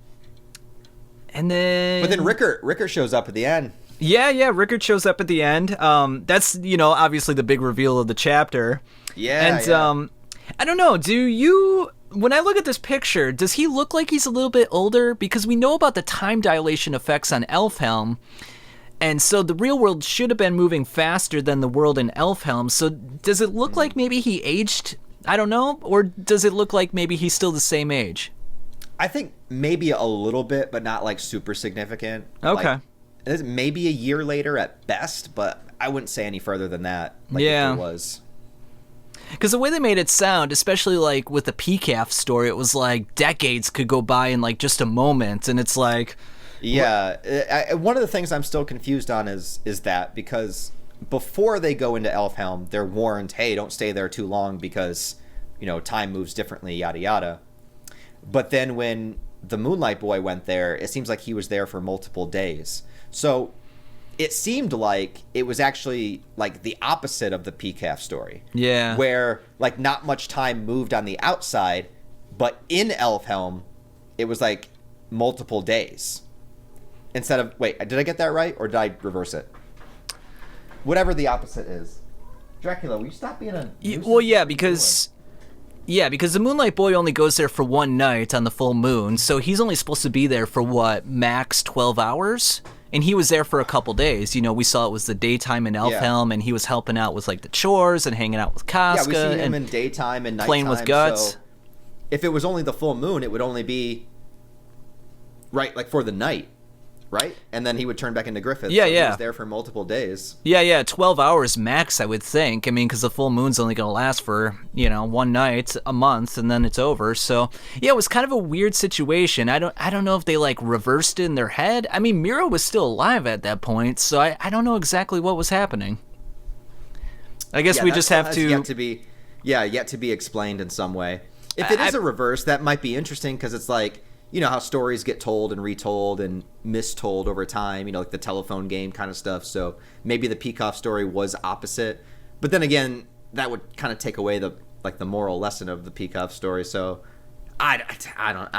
then... But then Rickert shows up at the end. Yeah, Rickert shows up at the end. That's, obviously the big reveal of the chapter. Yeah, and, I don't know, when I look at this picture, does he look like he's a little bit older? Because we know about the time dilation effects on Elfhelm, And so the real world should have been moving faster than the world in Elfhelm. So does it look like maybe he aged? I don't know. Or does it look like maybe he's still the same age? I think maybe a little bit, but not like super significant. Okay. Like, maybe a year later at best, but I wouldn't say any further than that. Like yeah. If it was. Because the way they made it sound, especially like with the PCAF story, it was like decades could go by in like just a moment. And it's like... Yeah, one of the things I'm still confused on is that because before they go into Elfhelm, they're warned, hey, don't stay there too long because, time moves differently, yada yada. But then when the Moonlight Boy went there, it seems like he was there for multiple days. So it seemed like it was actually like the opposite of the PCAF story. Yeah. Where like not much time moved on the outside, but in Elfhelm, it was like multiple days. Instead of, wait, did I get that right? Or did I reverse it? Whatever the opposite is. Dracula, will you stop being a... Well, yeah, because the Moonlight Boy only goes there for one night on the full moon, so he's only supposed to be there for, what, max 12 hours? And he was there for a couple days. We saw it was the daytime in Elfhelm, and he was helping out with, like, the chores and hanging out with Casca. Yeah, we see him in daytime and nighttime. Playing with Guts. So if it was only the full moon, it would only be, right, like for the night. Right? And then he would turn back into Griffith. Yeah, so yeah. He was there for multiple days. Yeah, 12 hours max, I would think. I mean, because the full moon's only going to last for, one night, a month, and then it's over. So, yeah, it was kind of a weird situation. I don't know if they, like, reversed it in their head. I mean, Mira was still alive at that point, so I don't know exactly what was happening. I guess we just have to... Yet to be explained in some way. If it is a reverse, that might be interesting, because it's like... how stories get told and retold and mistold over time, like the telephone game kind of stuff. So maybe the Peacock story was opposite. But then again, that would kind of take away the moral lesson of the Peacock story. So I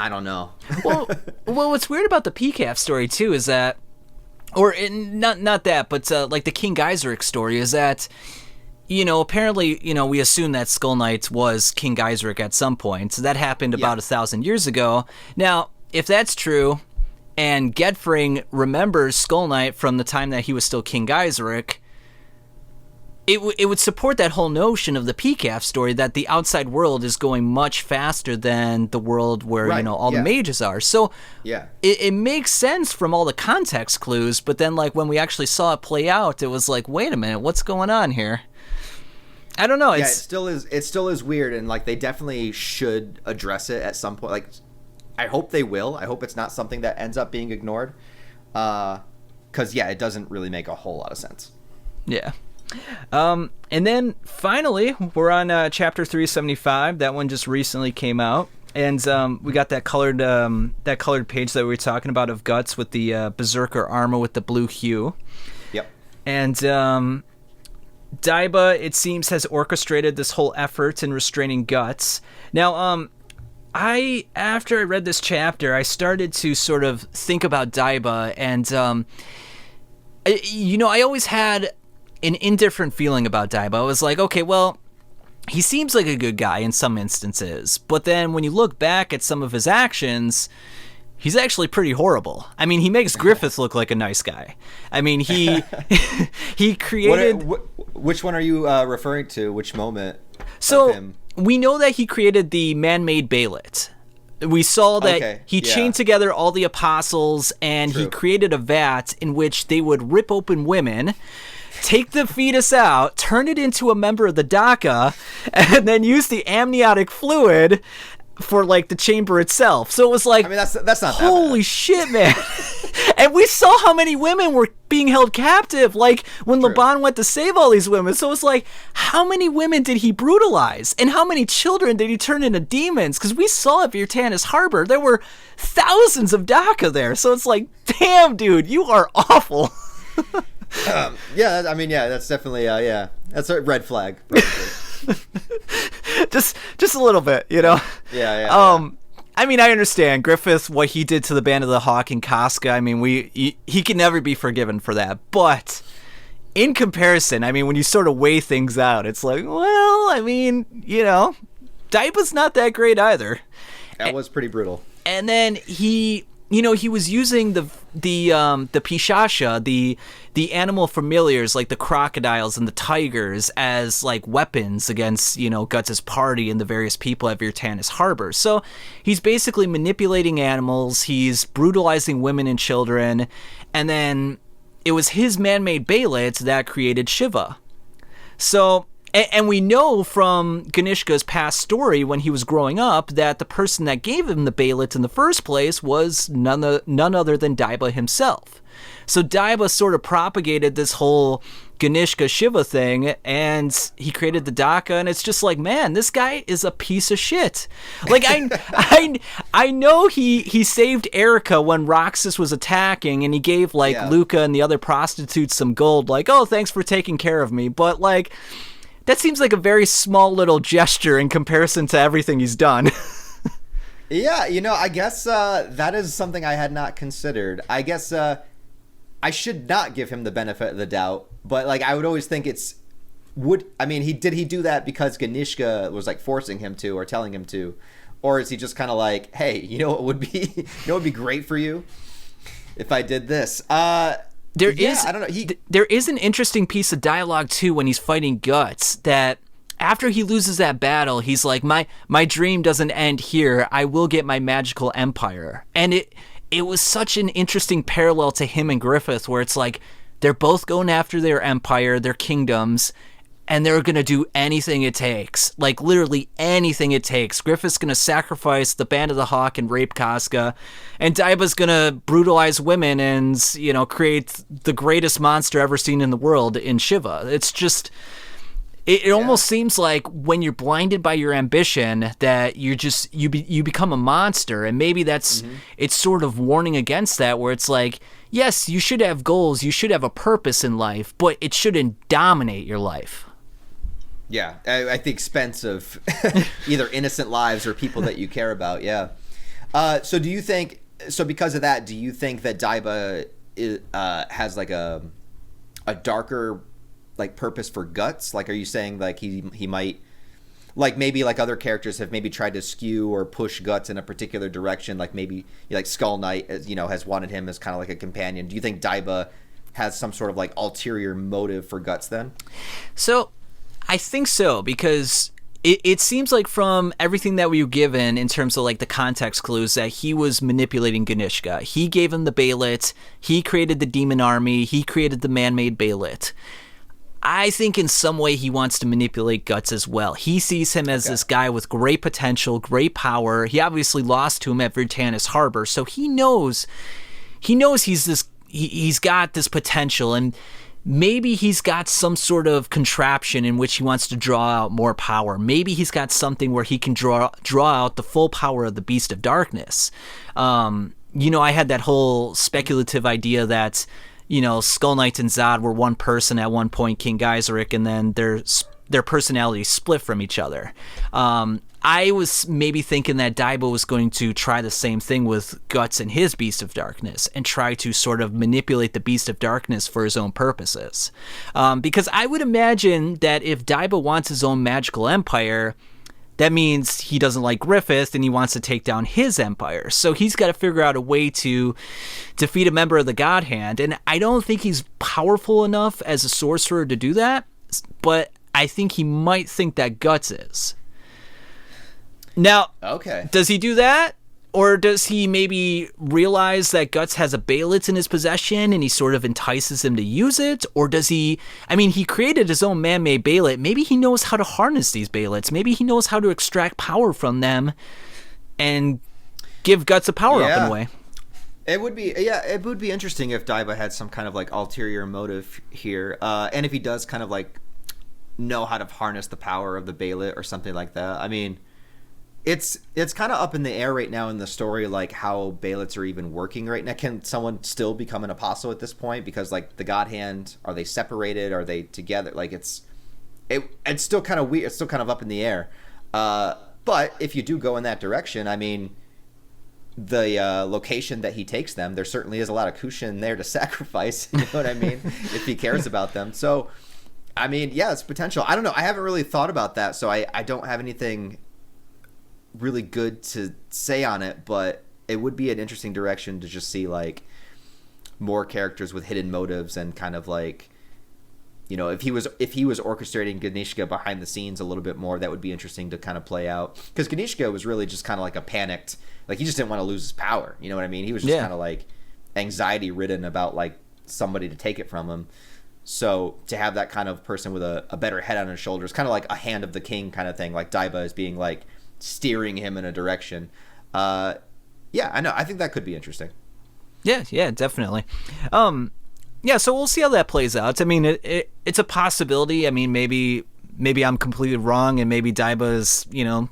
don't know. well, what's weird about the Peacock story too is that, or not that, but like the King Geiseric story is that, apparently, we assume that Skull Knight was King Geiseric at some point. So that happened about 1,000 years ago. Now, if that's true, and Gedfring remembers Skull Knight from the time that he was still King Geiseric, it would support that whole notion of the PCAF story that the outside world is going much faster than the world where, all the mages are. So it makes sense from all the context clues, but then, like, when we actually saw it play out, it was like, wait a minute, what's going on here? I don't know. It still is weird, and like they definitely should address it at some point. Like, I hope they will. I hope it's not something that ends up being ignored, because it doesn't really make a whole lot of sense. Yeah. And then finally, we're on chapter 375. That one just recently came out, and we got that colored page that we were talking about of Guts with the Berserker armor with the blue hue. Yep. And Daiba, it seems, has orchestrated this whole effort in restraining Guts. Now, after I read this chapter, I started to sort of think about Daiba, and, I always had an indifferent feeling about Daiba. I was like, okay, well, he seems like a good guy in some instances, but then when you look back at some of his actions... he's actually pretty horrible. I mean, he makes Griffith look like a nice guy. I mean, he created... Which one are you referring to? Which moment of him? We know that he created the man-made Baelit. We saw that he chained together all the apostles, and he created a vat in which they would rip open women, take the fetus out, turn it into a member of the Daca, and then use the amniotic fluid for like the chamber itself. So it was like, I mean, that's not holy shit, man. And we saw how many women were being held captive, like when Laban went to save all these women. So it's like, how many women did he brutalize, and how many children did he turn into demons? Because we saw at Virtanis Harbor there were thousands of Daca there. So it's like, damn, dude, you are awful. That's definitely that's a red flag. just a little bit, I mean, I understand Griffith, what he did to the Band of the Hawk and Casca. I mean, he can never be forgiven for that. But in comparison, I mean, when you sort of weigh things out, it's like, well, I mean, Daiba's not that great either. That was pretty brutal. And then he he was using the Pishasha, the animal familiars like the crocodiles and the tigers as like weapons against, Guts' party and the various people at Virtanis Harbor. So he's basically manipulating animals, he's brutalizing women and children, and then it was his man-made Beyblades that created Shiva. So, and we know from Ganishka's past story when he was growing up that the person that gave him the Beyblades in the first place was none other than Daiba himself. So Daiba sort of propagated this whole Ganishka Shiva thing, and he created the Daka, and it's just like, man, this guy is a piece of shit. Like, I know he saved Erica when Roxas was attacking, and he gave, like, Luca and the other prostitutes some gold, like, oh, thanks for taking care of me, but, like, that seems like a very small little gesture in comparison to everything he's done. Yeah, I guess that is something I had not considered. I guess I should not give him the benefit of the doubt, but like I would always think did he do that because Ganishka was like forcing him to or telling him to, or is he just kind of like, hey, what would be great for you if I did this? I don't know. There is an interesting piece of dialogue too when he's fighting Guts that after he loses that battle, he's like, my dream doesn't end here. I will get my magical empire. And it was such an interesting parallel to him and Griffith, where it's like they're both going after their empire, their kingdoms, and they're going to do anything it takes. Like, literally anything it takes. Griffith's going to sacrifice the Band of the Hawk and rape Casca, and Daiba's going to brutalize women and, create the greatest monster ever seen in the world in Shiva. It's just... It almost seems like when you're blinded by your ambition that you become a monster, and maybe that's it's sort of warning against that, where it's like, yes, you should have goals, you should have a purpose in life, but it shouldn't dominate your life. Yeah, at the expense of either innocent lives or people that you care about. Yeah. So because of that, do you think that Daiba has like a darker like purpose for Guts? Like, are you saying like he might, like, maybe like other characters have maybe tried to skew or push Guts in a particular direction, like maybe like Skull Knight has wanted him as kind of like a companion? Do you think Daiba has some sort of like ulterior motive for Guts then? So I think so, because it seems like from everything that we were given in terms of like the context clues that he was manipulating Ganishka. He gave him the Beylit, he created the demon army, he created the man-made Beylit. I think in some way he wants to manipulate Guts as well. He sees him as this guy with great potential, great power. He obviously lost to him at Virtanis Harbor, so he knows he's got this potential, and maybe he's got some sort of contraption in which he wants to draw out more power. Maybe he's got something where he can draw out the full power of the Beast of Darkness. I had that whole speculative idea that Skull Knight and Zod were one person at one point, King Geyserich, and then their personalities split from each other. I was maybe thinking that Daiba was going to try the same thing with Guts and his Beast of Darkness and try to sort of manipulate the Beast of Darkness for his own purposes. Because I would imagine that if Daiba wants his own magical empire, that means he doesn't like Griffith and he wants to take down his empire. So he's got to figure out a way to defeat a member of the God Hand. And I don't think he's powerful enough as a sorcerer to do that, but I think he might think that Guts is. Now, does he do that? Or does he maybe realize that Guts has a Beylit in his possession and he sort of entices him to use it? Or does he created his own man-made Beylit. Maybe he knows how to harness these Beylits. Maybe he knows how to extract power from them and give Guts a power-up in a way. It would be interesting if Daiba had some kind of like ulterior motive here. And if he does kind of like know how to harness the power of the Beylit or something like that. I mean, It's kind of up in the air right now in the story, like how Beylits are even working right now. Can someone still become an apostle at this point? Because like the God Hand, are they separated? Are they together? Like it's still kind of weird. It's still kind of up in the air. But if you do go in that direction, I mean, the location that he takes them, there certainly is a lot of Kushin there to sacrifice. You know what I mean? If he cares about them. So, I mean, yeah, it's potential. I don't know. I haven't really thought about that, so I don't have anything really good to say on it, but it would be an interesting direction to just see like more characters with hidden motives and kind of like, you know, if he was orchestrating Ganishka behind the scenes a little bit more, that would be interesting to kind of play out. Because Ganishka was really just kind of like a panicked, like he just didn't want to lose his power. You know what I mean? He was just kind of like anxiety ridden about like somebody to take it from him. So to have that kind of person with a better head on his shoulders, kind of like a hand of the king kind of thing, like Daiba is being like steering him in a direction. Yeah, I know. I think that could be interesting. Yeah, definitely. Yeah, so we'll see how that plays out. I mean, it's a possibility. I mean, maybe I'm completely wrong, and maybe Daiba is, you know,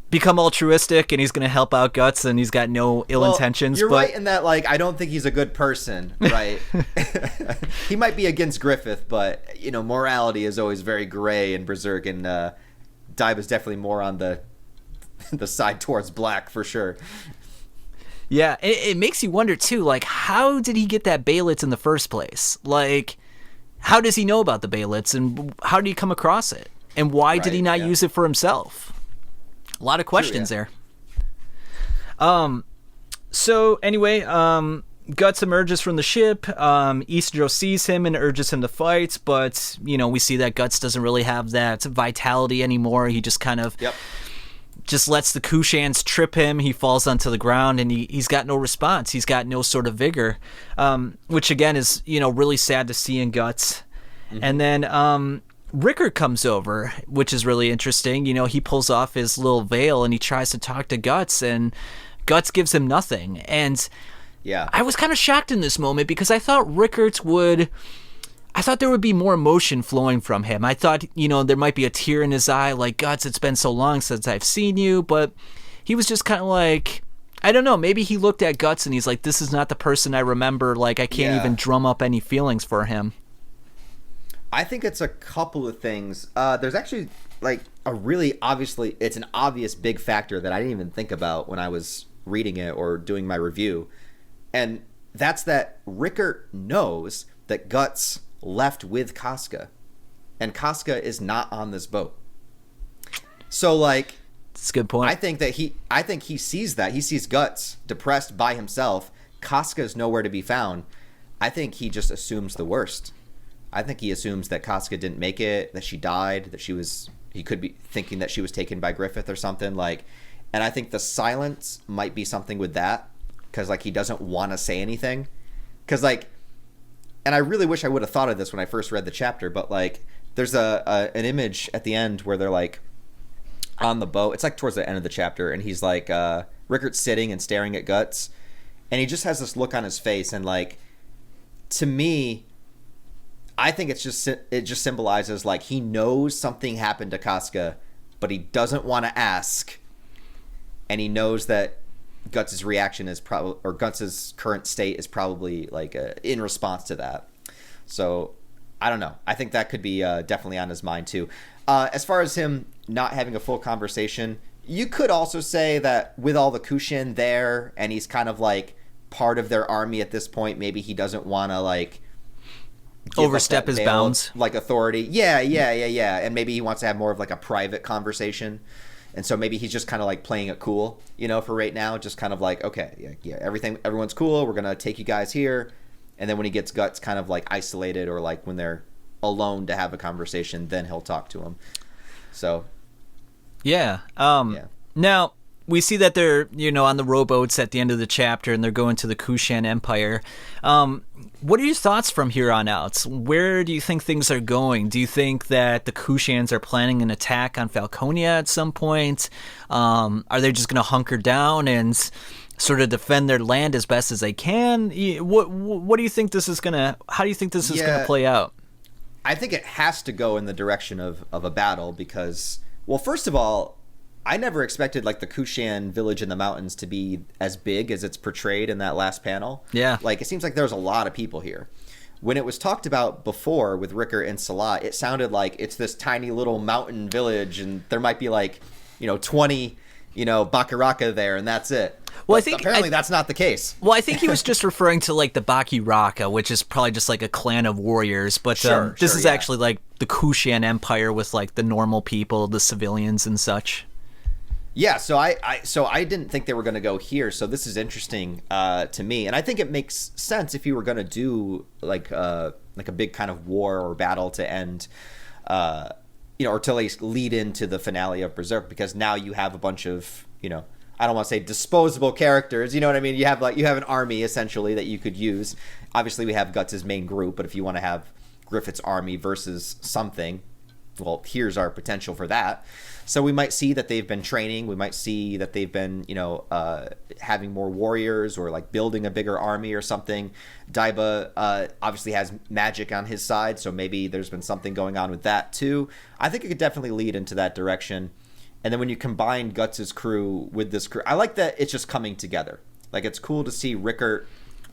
become altruistic, and he's going to help out Guts, and he's got no ill intentions. You're right in that, like, I don't think he's a good person, right? He might be against Griffith, but, you know, morality is always very gray in Berserk, and Daiba's definitely more on the side towards black, for sure. Yeah, it makes you wonder, too, like, how did he get that Baelitz in the first place? Like, how does he know about the Baelitz, and how did he come across it? And why did he not use it for himself? A lot of questions there. So, anyway, Guts emerges from the ship. Isindro sees him and urges him to fight, but, you know, we see that Guts doesn't really have that vitality anymore. He just kind of... just lets the Kushans trip him. He falls onto the ground, and he's got no response. He's got no sort of vigor, which, again, is, you know, really sad to see in Guts. Mm-hmm. And then Rickert comes over, which is really interesting. You know, he pulls off his little veil, and he tries to talk to Guts, and Guts gives him nothing. And I was kind of shocked in this moment because I thought there would be more emotion flowing from him. I thought, you know, there might be a tear in his eye, like, Guts, it's been so long since I've seen you, but he was just kind of like, I don't know, maybe he looked at Guts and he's like, this is not the person I remember, like, I can't even drum up any feelings for him. I think it's a couple of things. There's actually, like, it's an obvious big factor that I didn't even think about when I was reading it or doing my review, and that's that Rickert knows that Guts left with Casca, and Casca is not on this boat. So, like, that's a good point. I think he sees that. He sees Guts depressed by himself. Casca's nowhere to be found. I think he just assumes the worst. I think he assumes that Casca didn't make it, that she died, that he could be thinking that she was taken by Griffith or something, like, and I think the silence might be something with that, because, like, he doesn't want to say anything, because, like, and I really wish I would have thought of this when I first read the chapter, but, like, there's an image at the end where they're, like, on the boat. It's, like, towards the end of the chapter, and he's, like, Rickert's sitting and staring at Guts, and he just has this look on his face, and, like, to me, I think it just symbolizes, like, he knows something happened to Casca, but he doesn't want to ask, and he knows that Guts' reaction is probably, or Guts' current state is probably, like, in response to that. So I don't know. I think that could be definitely on his mind too. As far as him not having a full conversation, you could also say that with all the Kushin there, and he's kind of like part of their army at this point, maybe he doesn't want to, like, overstep his bounds, like, authority. Yeah. And maybe he wants to have more of, like, a private conversation. And so maybe he's just kind of, like, playing it cool, you know, for right now. Just kind of like, okay, yeah, everyone's cool. We're going to take you guys here. And then when he gets Guts kind of, like, isolated, or, like, when they're alone to have a conversation, then he'll talk to him. So. Yeah. Now, we see that they're, you know, on the rowboats at the end of the chapter, and they're going to the Kushan Empire. What are your thoughts from here on out? Where do you think things are going? Do you think that the Kushans are planning an attack on Falconia at some point? Are they just going to hunker down and sort of defend their land as best as they can? What do you think this is gonna? How do you think this is gonna play out? I think it has to go in the direction of a battle because, well, first of all, I never expected, like, the Kushan village in the mountains to be as big as it's portrayed in that last panel. Yeah. Like, it seems like there's a lot of people here. When it was talked about before with Rickert and Salah, it sounded like it's this tiny little mountain village, and there might be, like, 20, Bakaraka there, and that's it. Well, I think apparently that's not the case. Well, I think he was just referring to, like, the Bakiraka, which is probably just, like, a clan of warriors. But this is actually, like, the Kushan Empire with, like, the normal people, the civilians and such. Yeah, so I didn't think they were going to go here. So this is interesting to me, and I think it makes sense if you were going to do like a big kind of war or battle to end, or to at least lead into the finale of Berserk, because now you have a bunch of, I don't want to say disposable characters. You know what I mean? You have an army essentially that you could use. Obviously, we have Guts' main group, but if you want to have Griffith's army versus something, well, here's our potential for that. So we might see that they've been training. We might see that they've been, having more warriors or like building a bigger army or something. Daiba obviously has magic on his side, so maybe there's been something going on with that too. I think it could definitely lead into that direction. And then when you combine Guts' crew with this crew, I like that it's just coming together. Like, it's cool to see Rickert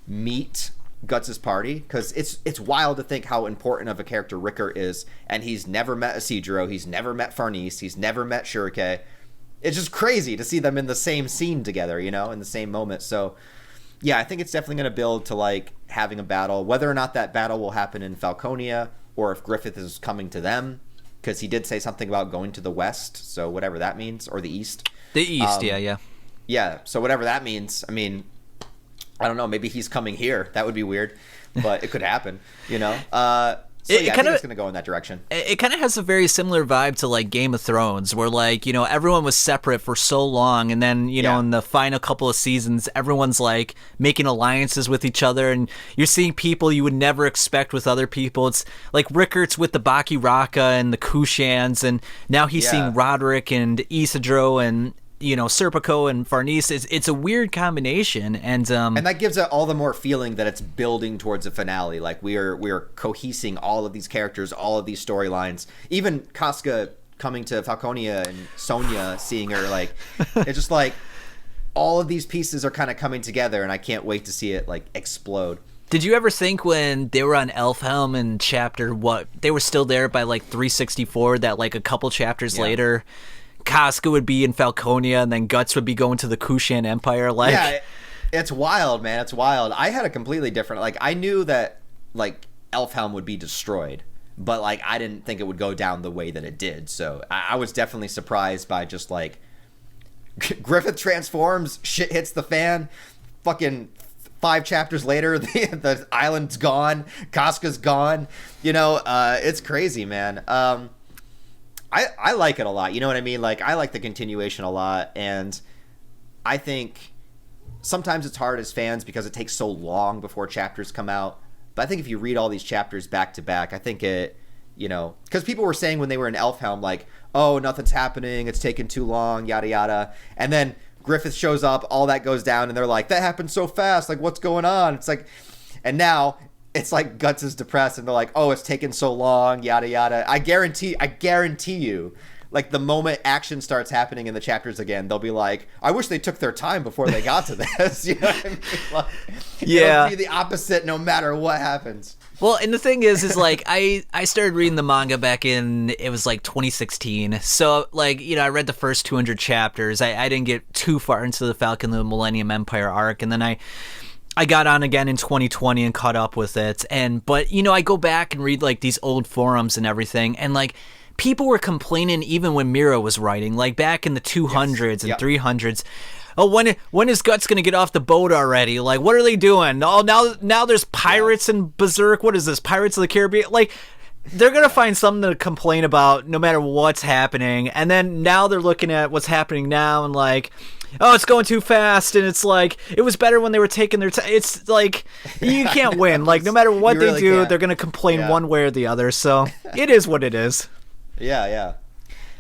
meet Guts' party, because it's wild to think how important of a character Rickert is, and he's never met Isidro, he's never met Farnese, he's never met Shurike. It's just crazy to see them in the same scene together, in the same moment. So yeah, I think it's definitely going to build to like having a battle, whether or not that battle will happen in Falconia or if Griffith is coming to them, because he did say something about going to the west, so whatever that means, or the east. The east, yeah, so whatever that means. I mean, I don't know, maybe he's coming here. That would be weird, but it could happen, So I think it's going to go in that direction. It kind of has a very similar vibe to like Game of Thrones, where like, everyone was separate for so long, and then, in the final couple of seasons, everyone's like making alliances with each other, and you're seeing people you would never expect with other people. It's like Rickert's with the Baki Raka and the Kushans, and now he's seeing Roderick and Isidro and Serpico and Farnese. It's a weird combination, and that gives it all the more feeling that it's building towards a finale. Like we are cohesing all of these characters, all of these storylines. Even Casca coming to Falconia and Sonya seeing her, like it's just like all of these pieces are kind of coming together, and I can't wait to see it like explode. Did you ever think when they were on Elfhelm in chapter they were still there by like 364, that like a couple chapters later Casca would be in Falconia, and then Guts would be going to the Kushan Empire? Like, yeah, it's wild, man. It's wild. I had a completely different, like, I knew that like Elfhelm would be destroyed, but like I didn't think it would go down the way that it did. So I was definitely surprised by just like Griffith transforms, shit hits the fan, fucking 5 chapters later, the island's gone, Casca's gone. It's crazy, man. I like it a lot. You know what I mean? Like, I like the continuation a lot, and I think sometimes it's hard as fans because it takes so long before chapters come out. But I think if you read all these chapters back to back, I think it, because people were saying when they were in Elfhelm, like, oh, nothing's happening, it's taking too long, yada yada. And then Griffith shows up, all that goes down, and they're like, that happened so fast, like, what's going on? It's like, and now it's like Guts is depressed, and they're like, oh, it's taking so long, yada yada. I guarantee you, like, the moment action starts happening in the chapters again, they'll be like, I wish they took their time before they got to this. You know what I mean? Like, it'll be the opposite no matter what happens. Well, and the thing is like, I started reading the manga back in, it was like 2016. So, like, I read the first 200 chapters. I didn't get too far into the Falcon and the Millennium Empire arc, and then I got on again in 2020 and caught up with it. But I go back and read like these old forums and everything, and like people were complaining even when Mira was writing, like back in the 200s and 300s. Oh, when is Guts gonna get off the boat already? Like, what are they doing? Oh, now there's pirates in Berserk. What is this? Pirates of the Caribbean? Like, they're gonna find something to complain about no matter what's happening. And then now they're looking at what's happening now and like, oh, it's going too fast, and it's like, it was better when they were taking their time. It's like, you can't win. Like, no matter what they do, they're going to complain one way or the other. So it is what it is. Yeah.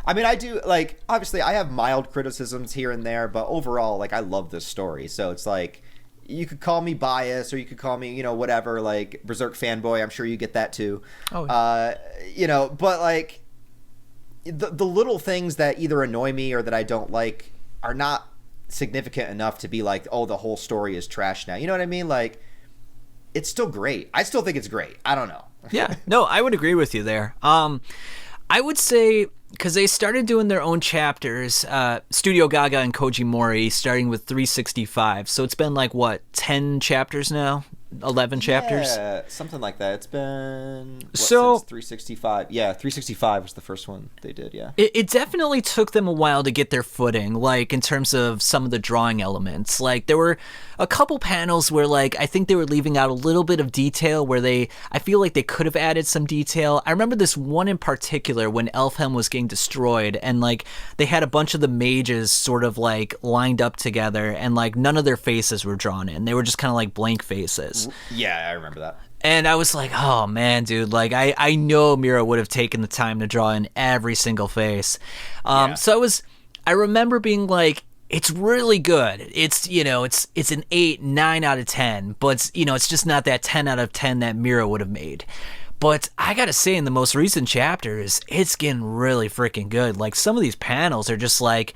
I mean, I do, like, obviously I have mild criticisms here and there, but overall, like, I love this story. So it's like, you could call me biased, or you could call me, whatever, like, Berserk fanboy. I'm sure you get that too. Oh, yeah. But like, the little things that either annoy me or that I don't like are not significant enough to be like, oh, the whole story is trash now. You know what I mean? Like, it's still great. I still think it's great. I don't know. Yeah, no, I would agree with you there. I would say, because they started doing their own chapters, Studio Gaga and Koji Mori, starting with 365. So it's been like, what, 10 chapters now? 11 chapters. Yeah, something like that. It's been So since 365. Yeah, 365 was the first one they did. Yeah, it definitely took them a while to get their footing, like in terms of some of the drawing elements. Like there were a couple panels where like I think they were leaving out a little bit of detail where I feel like they could have added some detail. I remember this one in particular when Elfhelm was getting destroyed and like they had a bunch of the mages sort of like lined up together and like none of their faces were drawn in. They were just kind of like blank faces. yeah, I remember that. And I was like, oh man, dude, like I know Mira would have taken the time to draw in every single face. So I remember being like, it's really good. It's, you know, it's an 8, 9 out of 10, but you know, it's just not that 10 out of 10 that Mira would have made. But I gotta say, in the most recent chapters, it's getting really freaking good. Like some of these panels are just like,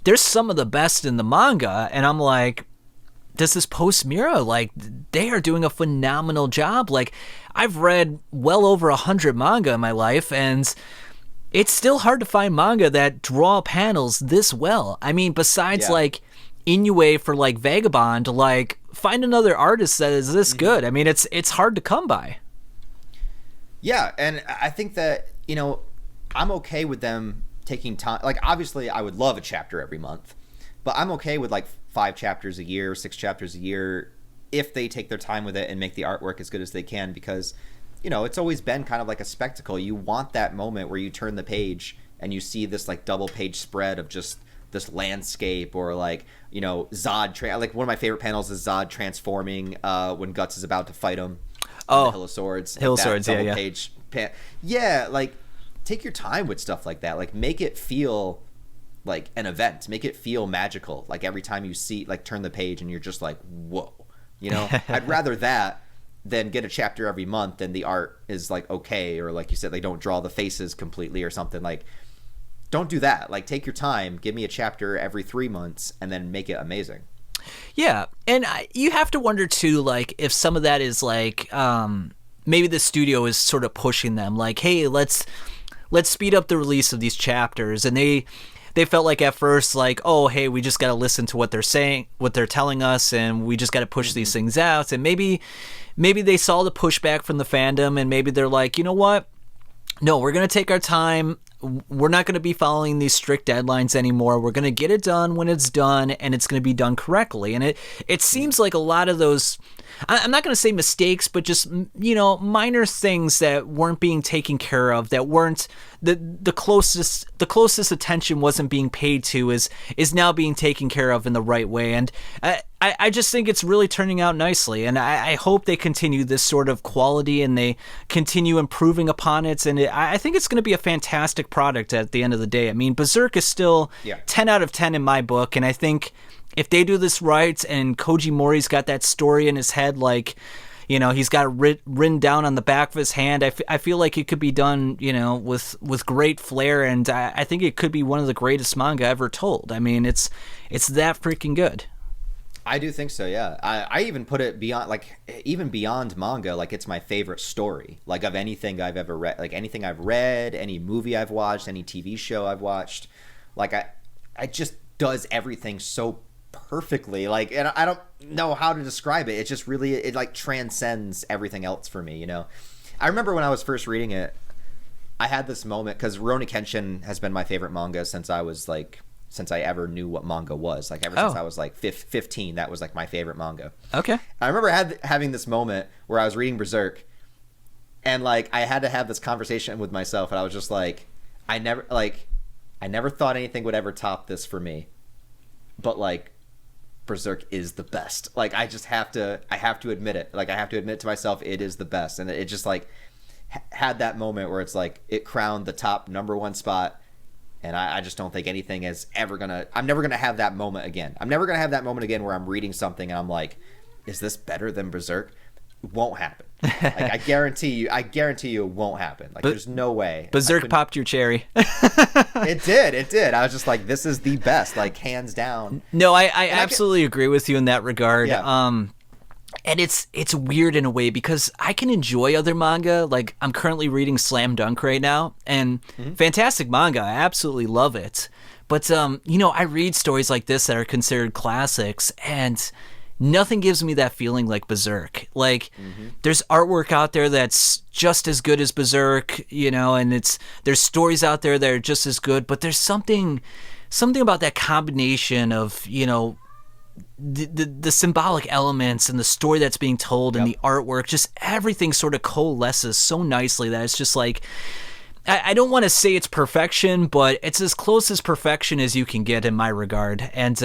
there's some of the best in the manga, and I'm like, does this post Mira, like they are doing a phenomenal job. Like I've read well over 100 manga in my life, and it's still hard to find manga that draw panels this well. I mean, besides like Inoue for like Vagabond, like find another artist that is this good. I mean, it's hard to come by. Yeah, and I think that, you know, I'm okay with them taking time. Like obviously I would love a chapter every month, but I'm okay with like 5 chapters a year, 6 chapters a year if they take their time with it and make the artwork as good as they can, because you know, it's always been kind of like a spectacle. You want that moment where you turn the page and you see this like double page spread of just this landscape, or like, you know, Zod. Like one of my favorite panels is Zod transforming when Guts is about to fight him. On the Hill of Swords. Hill of Swords, yeah. Page yeah, like take your time with stuff like that. Like make it feel like an event. Make it feel magical. Like every time you see, like turn the page and you're just like, whoa. You know, I'd rather that than get a chapter every month and the art is like okay, or like you said, they don't draw the faces completely or something. Like don't do that. Like take your time, give me a chapter every 3 months and then make it amazing. Yeah, and you have to wonder too, like if some of that is like maybe the studio is sort of pushing them, like, hey, let's speed up the release of these chapters, and they felt like at first like, oh, hey, we just got to listen to what they're saying, what they're telling us, and we just got to push these things out. And maybe they saw the pushback from the fandom, and maybe they're like, you know what? No, we're going to take our time. We're not going to be following these strict deadlines anymore. We're going to get it done when it's done, and it's going to be done correctly. And it seems like a lot of those, I'm not going to say mistakes, but just, you know, minor things that weren't being taken care of, that weren't the closest attention wasn't being paid to is now being taken care of in the right way. And I just think it's really turning out nicely, and I hope they continue this sort of quality and they continue improving upon it. And I think it's going to be a fantastic product at the end of the day. I mean, Berserk is still 10 out of 10 in my book, and I think if they do this right and Koji Mori's got that story in his head, like, you know, he's got it written down on the back of his hand, I feel like it could be done, you know, with great flair, and I think it could be one of the greatest manga ever told. I mean, it's that freaking good. I do think so, yeah. I even put it beyond, like, even beyond manga, like, it's my favorite story, like, of anything I've ever read, like, anything I've read, any movie I've watched, any TV show I've watched. Like, I just does everything so perfectly, like, and I don't know how to describe it. It just really, it like transcends everything else for me, you know. I remember when I was first reading it, I had this moment, because Rurouni Kenshin has been my favorite manga since I ever knew what manga was. Like ever since I was like 15, that was like my favorite manga. Okay. I remember having this moment where I was reading Berserk, and like I had to have this conversation with myself, and I was just like, I never thought anything would ever top this for me, but like Berserk is the best. Like I have to admit it. Like I have to admit to myself it is the best, and it just like had that moment where it's like it crowned the top #1 spot. And I just don't think anything is ever gonna. I'm never gonna have that moment again. I'm never gonna have that moment again where I'm reading something and I'm like, "Is this better than Berserk?" It won't happen. Like I guarantee you, it won't happen. Like there's no way. Berserk popped your cherry. It did. I was just like, "This is the best," like hands down. No, I absolutely agree with you in that regard. Yeah. And it's weird in a way, because I can enjoy other manga. Like I'm currently reading Slam Dunk right now, and fantastic manga. I absolutely love it. But you know, I read stories like this that are considered classics, and nothing gives me that feeling like Berserk. Like, there's artwork out there that's just as good as Berserk, and there's stories out there that are just as good, but there's something about that combination of, the symbolic elements and the story that's being told and the artwork, just everything sort of coalesces so nicely that it's just like, I don't want to say it's perfection, but it's as close as perfection as you can get in my regard. And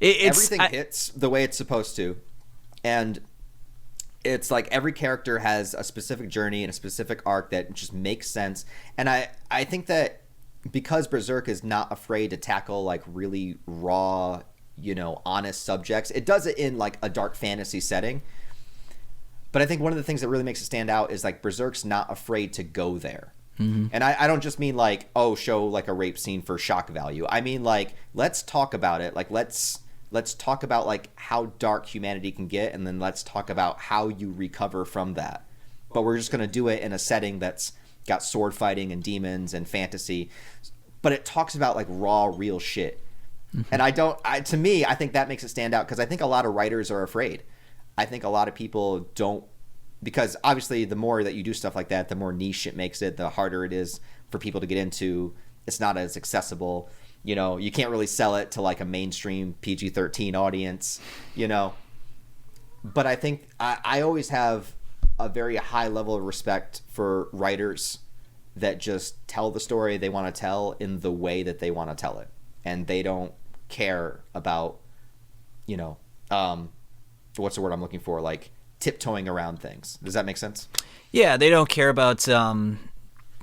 everything hits the way it's supposed to. And it's like every character has a specific journey and a specific arc that just makes sense. And I think that because Berserk is not afraid to tackle like really raw, honest subjects, it does it in like a dark fantasy setting. But I think one of the things that really makes it stand out is like Berserk's not afraid to go there. And I don't just mean like, show like a rape scene for shock value. I mean like, let's talk about it. Like let's talk about like how dark humanity can get, and then let's talk about how you recover from that. But we're just going to do it in a setting that's got sword fighting and demons and fantasy, but it talks about like raw, real shit. And to me, I think that makes it stand out, because I think a lot of writers are afraid. I think a lot of people don't, because obviously the more that you do stuff like that, the more niche it makes it, the harder it is for people to get into. It's not as accessible. You can't really sell it to like a mainstream PG-13 audience, But I think I always have a very high level of respect for writers that just tell the story they want to tell in the way that they want to tell it. And they don't care about, what's the word I'm looking for? Like tiptoeing around things. Does that make sense? Yeah, they don't care about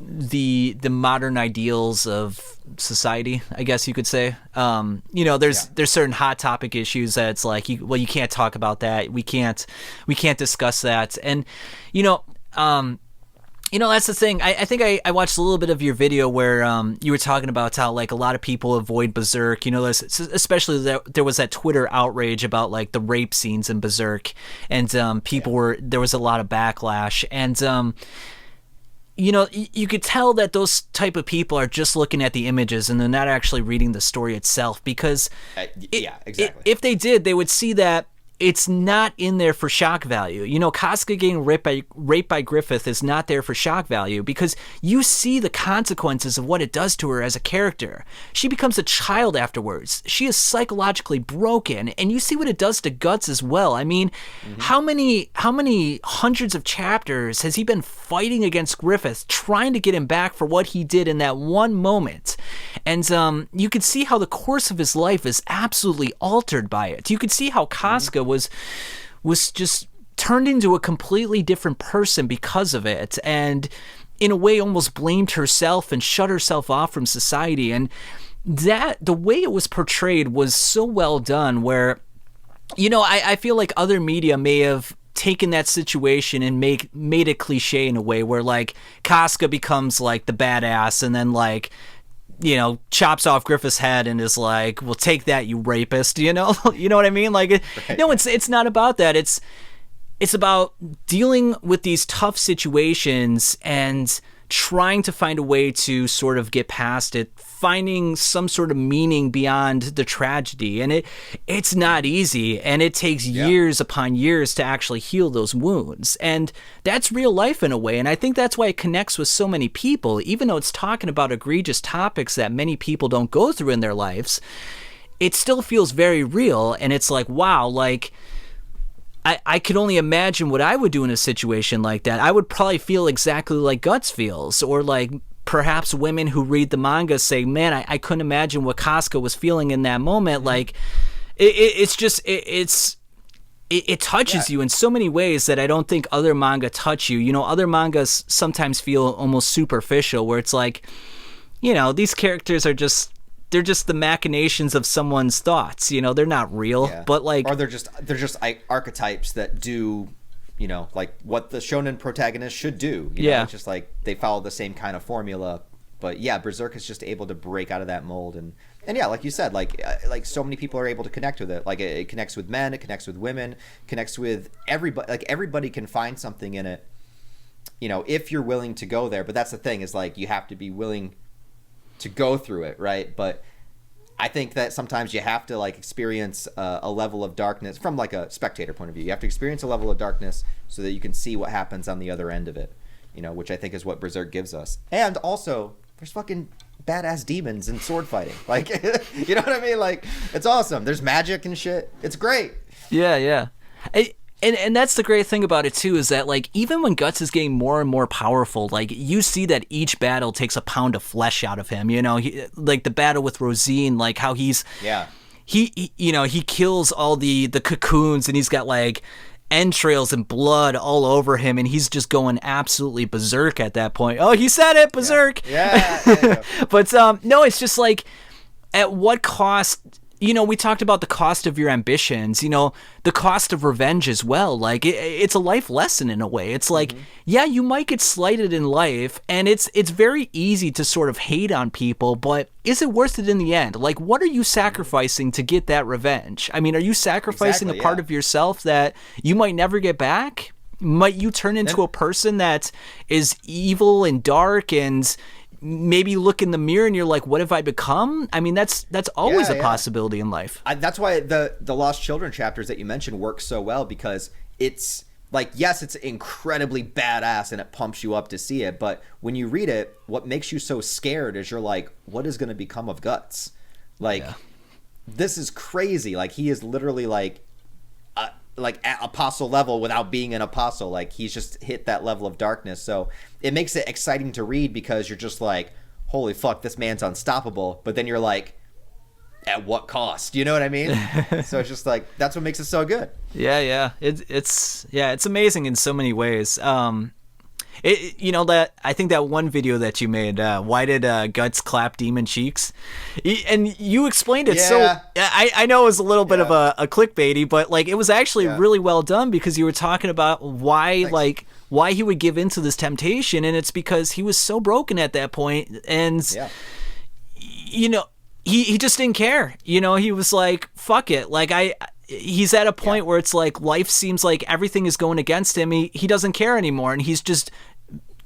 the modern ideals of society, I guess you could say. There's certain hot topic issues that it's like, you can't talk about that. We can't discuss that. And that's the thing. I think I watched a little bit of your video where you were talking about how like a lot of people avoid Berserk. Especially there was that Twitter outrage about like the rape scenes in Berserk, and there was a lot of backlash, and you could tell that those type of people are just looking at the images and they're not actually reading the story itself, because exactly. If they did, they would see that it's not in there for shock value. Casca getting raped by Griffith is not there for shock value, because you see the consequences of what it does to her as a character. She becomes a child afterwards. She is psychologically broken, and you see what it does to Guts as well. I mean, how many hundreds of chapters has he been fighting against Griffith, trying to get him back for what he did in that one moment? And you could see how the course of his life is absolutely altered by it. You could see how Casca was just turned into a completely different person because of it, and in a way almost blamed herself and shut herself off from society. And that the way it was portrayed was so well done, where I feel like other media may have taken that situation and made it cliche in a way where like Casca becomes like the badass, and then like chops off Griffith's head and is like, well, take that, you rapist, you know what I mean? Like, right. No, it's not about that. It's about dealing with these tough situations and trying to find a way to sort of get past it, finding some sort of meaning beyond the tragedy. And it's not easy, and it takes years upon years to actually heal those wounds. And that's real life in a way. And I think that's why it connects with so many people, even though it's talking about egregious topics that many people don't go through in their lives. It still feels very real. And it's like, wow, like, I could only imagine what I would do in a situation like that. I would probably feel exactly like Guts feels, or like perhaps women who read the manga say, man, I couldn't imagine what Casca was feeling in that moment. Like, it touches you in so many ways that I don't think other manga touch you. Other mangas sometimes feel almost superficial, where it's like, these characters are just, they're just the machinations of someone's thoughts. They're not real, but like, or they're just archetypes that do, like what the shonen protagonist should do. It's just like they follow the same kind of formula. But yeah, Berserk is just able to break out of that mold, and yeah, like you said, like so many people are able to connect with it. Like it connects with men, it connects with women, connects with everybody. Like everybody can find something in it, if you're willing to go there. But that's the thing, is like you have to be willing to go through it, right? But I think that sometimes you have to like experience a level of darkness from like a spectator point of view. You have to experience a level of darkness so that you can see what happens on the other end of it, you know, which I think is what Berserk gives us. And also, there's fucking badass demons and sword fighting. Like, you know what I mean? Like, it's awesome. There's magic and shit. It's great. Yeah, yeah. And that's the great thing about it too, is that like even when Guts is getting more and more powerful, like you see that each battle takes a pound of flesh out of him. You know, like the battle with Rosine, like how he you know, he kills all the cocoons and he's got like entrails and blood all over him, and he's just going absolutely berserk at that point. Oh, he said it, berserk. Yeah. But no, it's just like, at what cost? You know, we talked about the cost of your ambitions, you know, the cost of revenge as well. Like, it's a life lesson in a way. It's like, yeah, you might get slighted in life, and it's very easy to sort of hate on people, but is it worth it in the end? Like, what are you sacrificing to get that revenge? I mean, are you sacrificing a part of yourself that you might never get back? Might you turn into a person that is evil and dark, and maybe look in the mirror and you're like, what have I become? I mean, that's always a possibility in life. That's why the Lost Children chapters that you mentioned work so well, because it's like, yes, it's incredibly badass and it pumps you up to see it, but when you read it, what makes you so scared is you're like, what is going to become of Guts? Like, this is crazy. Like, he is literally like at apostle level without being an apostle. Like, he's just hit that level of darkness. So it makes it exciting to read, because you're just like, holy fuck, this man's unstoppable. But then you're like, at what cost? You know what I mean? So it's just like, that's what makes it so good. Yeah. It's amazing in so many ways. You know, that I think that one video that you made, why did Guts clap demon cheeks? And you explained it so I know it was a little bit of a clickbaity, but like it was actually really well done, because you were talking about why why he would give into this temptation, and it's because he was so broken at that point, and you know, he just didn't care. You know, he was like, fuck it. Like, he's at a point where it's like life seems like everything is going against him. He doesn't care anymore, and he's just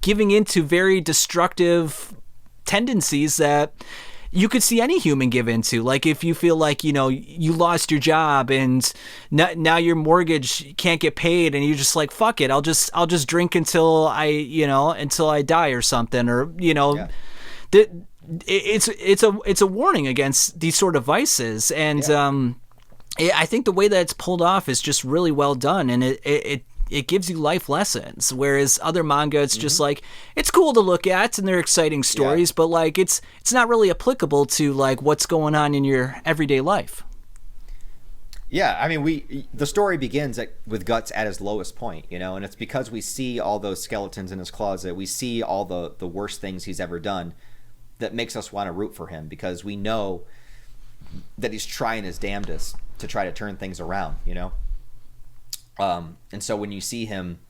giving into very destructive tendencies that you could see any human give into. Like, if you feel like, you know, you lost your job and now your mortgage can't get paid, and you're just like, fuck it, I'll just drink until I die or something, or, you know, it's a warning against these sort of vices. And I think the way that it's pulled off is just really well done, and it gives you life lessons. Whereas other manga, it's just like, it's cool to look at and they're exciting stories, but like it's not really applicable to like what's going on in your everyday life. Yeah, I mean, the story begins with Guts at his lowest point, you know, and it's because we see all those skeletons in his closet, we see all the worst things he's ever done, that makes us want to root for him, because we know that he's trying his damnedest to try to turn things around, you know? And so when you see him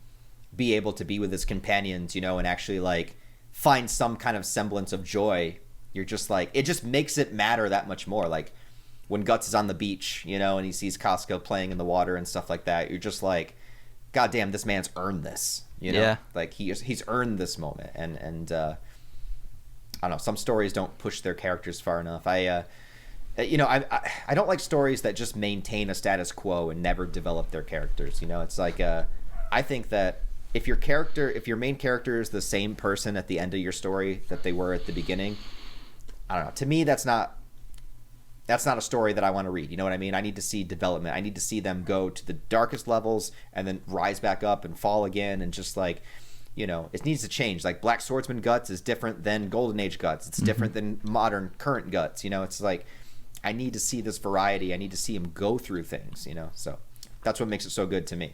be able to be with his companions, you know, and actually like find some kind of semblance of joy, you're just like, it just makes it matter that much more. Like when Guts is on the beach, you know, and he sees Casca playing in the water and stuff like that, you're just like, God damn, this man's earned this, you know? Like he's earned this moment. And I don't know, some stories don't push their characters far enough. You know, I don't like stories that just maintain a status quo and never develop their characters. You know, it's like, I think that if your main character is the same person at the end of your story that they were at the beginning, I don't know. To me, that's not a story that I want to read. You know what I mean? I need to see development. I need to see them go to the darkest levels and then rise back up and fall again, and just like, you know, it needs to change. Like Black Swordsman Guts is different than Golden Age Guts. It's different than modern current Guts. You know, it's like, I need to see this variety. I need to see him go through things, you know? So that's what makes it so good to me.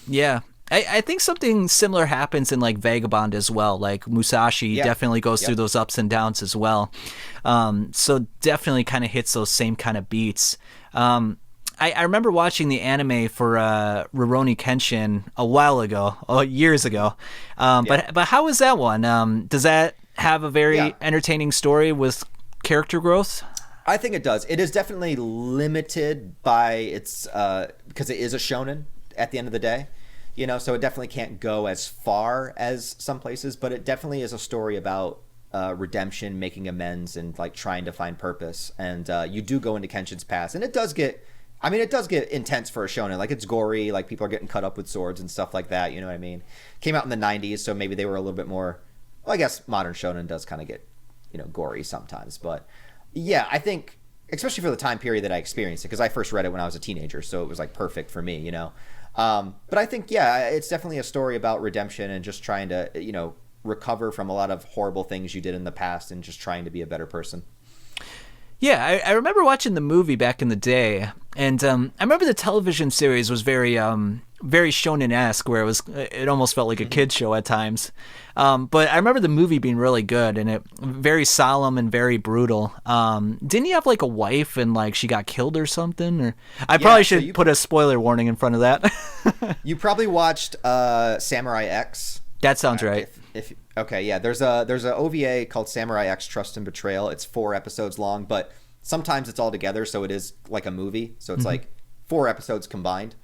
Yeah. I think something similar happens in like Vagabond as well. Like Musashi definitely goes through those ups and downs as well. So definitely kind of hits those same kind of beats. I remember watching the anime for Rurouni Kenshin a while ago, years ago. But how is that one? Does that have a very entertaining story with character growth? I think it does. It is definitely limited by its because it is a shonen at the end of the day, you know, so it definitely can't go as far as some places, but it definitely is a story about redemption, making amends, and like trying to find purpose. And you do go into Kenshin's past, and it does get intense for a shonen. Like, it's gory, like people are getting cut up with swords and stuff like that. You know what I mean? Came out in the 90s, so maybe they were a little bit more. Well, I guess modern shonen does kind of get, gory sometimes. But yeah, I think, especially for the time period that I experienced it, because I first read it when I was a teenager, so it was like perfect for me, But I think, yeah, it's definitely a story about redemption and just trying to, recover from a lot of horrible things you did in the past and just trying to be a better person. Yeah, I remember watching the movie back in the day, and I remember the television series was very shonen-esque, where it almost felt like a kid's show at times. But I remember the movie being really good, and it very solemn and very brutal. Didn't he have like a wife and like she got killed or something? Or I probably should put a spoiler warning in front of that. You probably watched Samurai X. That sounds right. Okay, yeah. There's a OVA called Samurai X Trust and Betrayal. It's 4 episodes long, but sometimes it's all together, so it is like a movie. So it's like 4 episodes combined,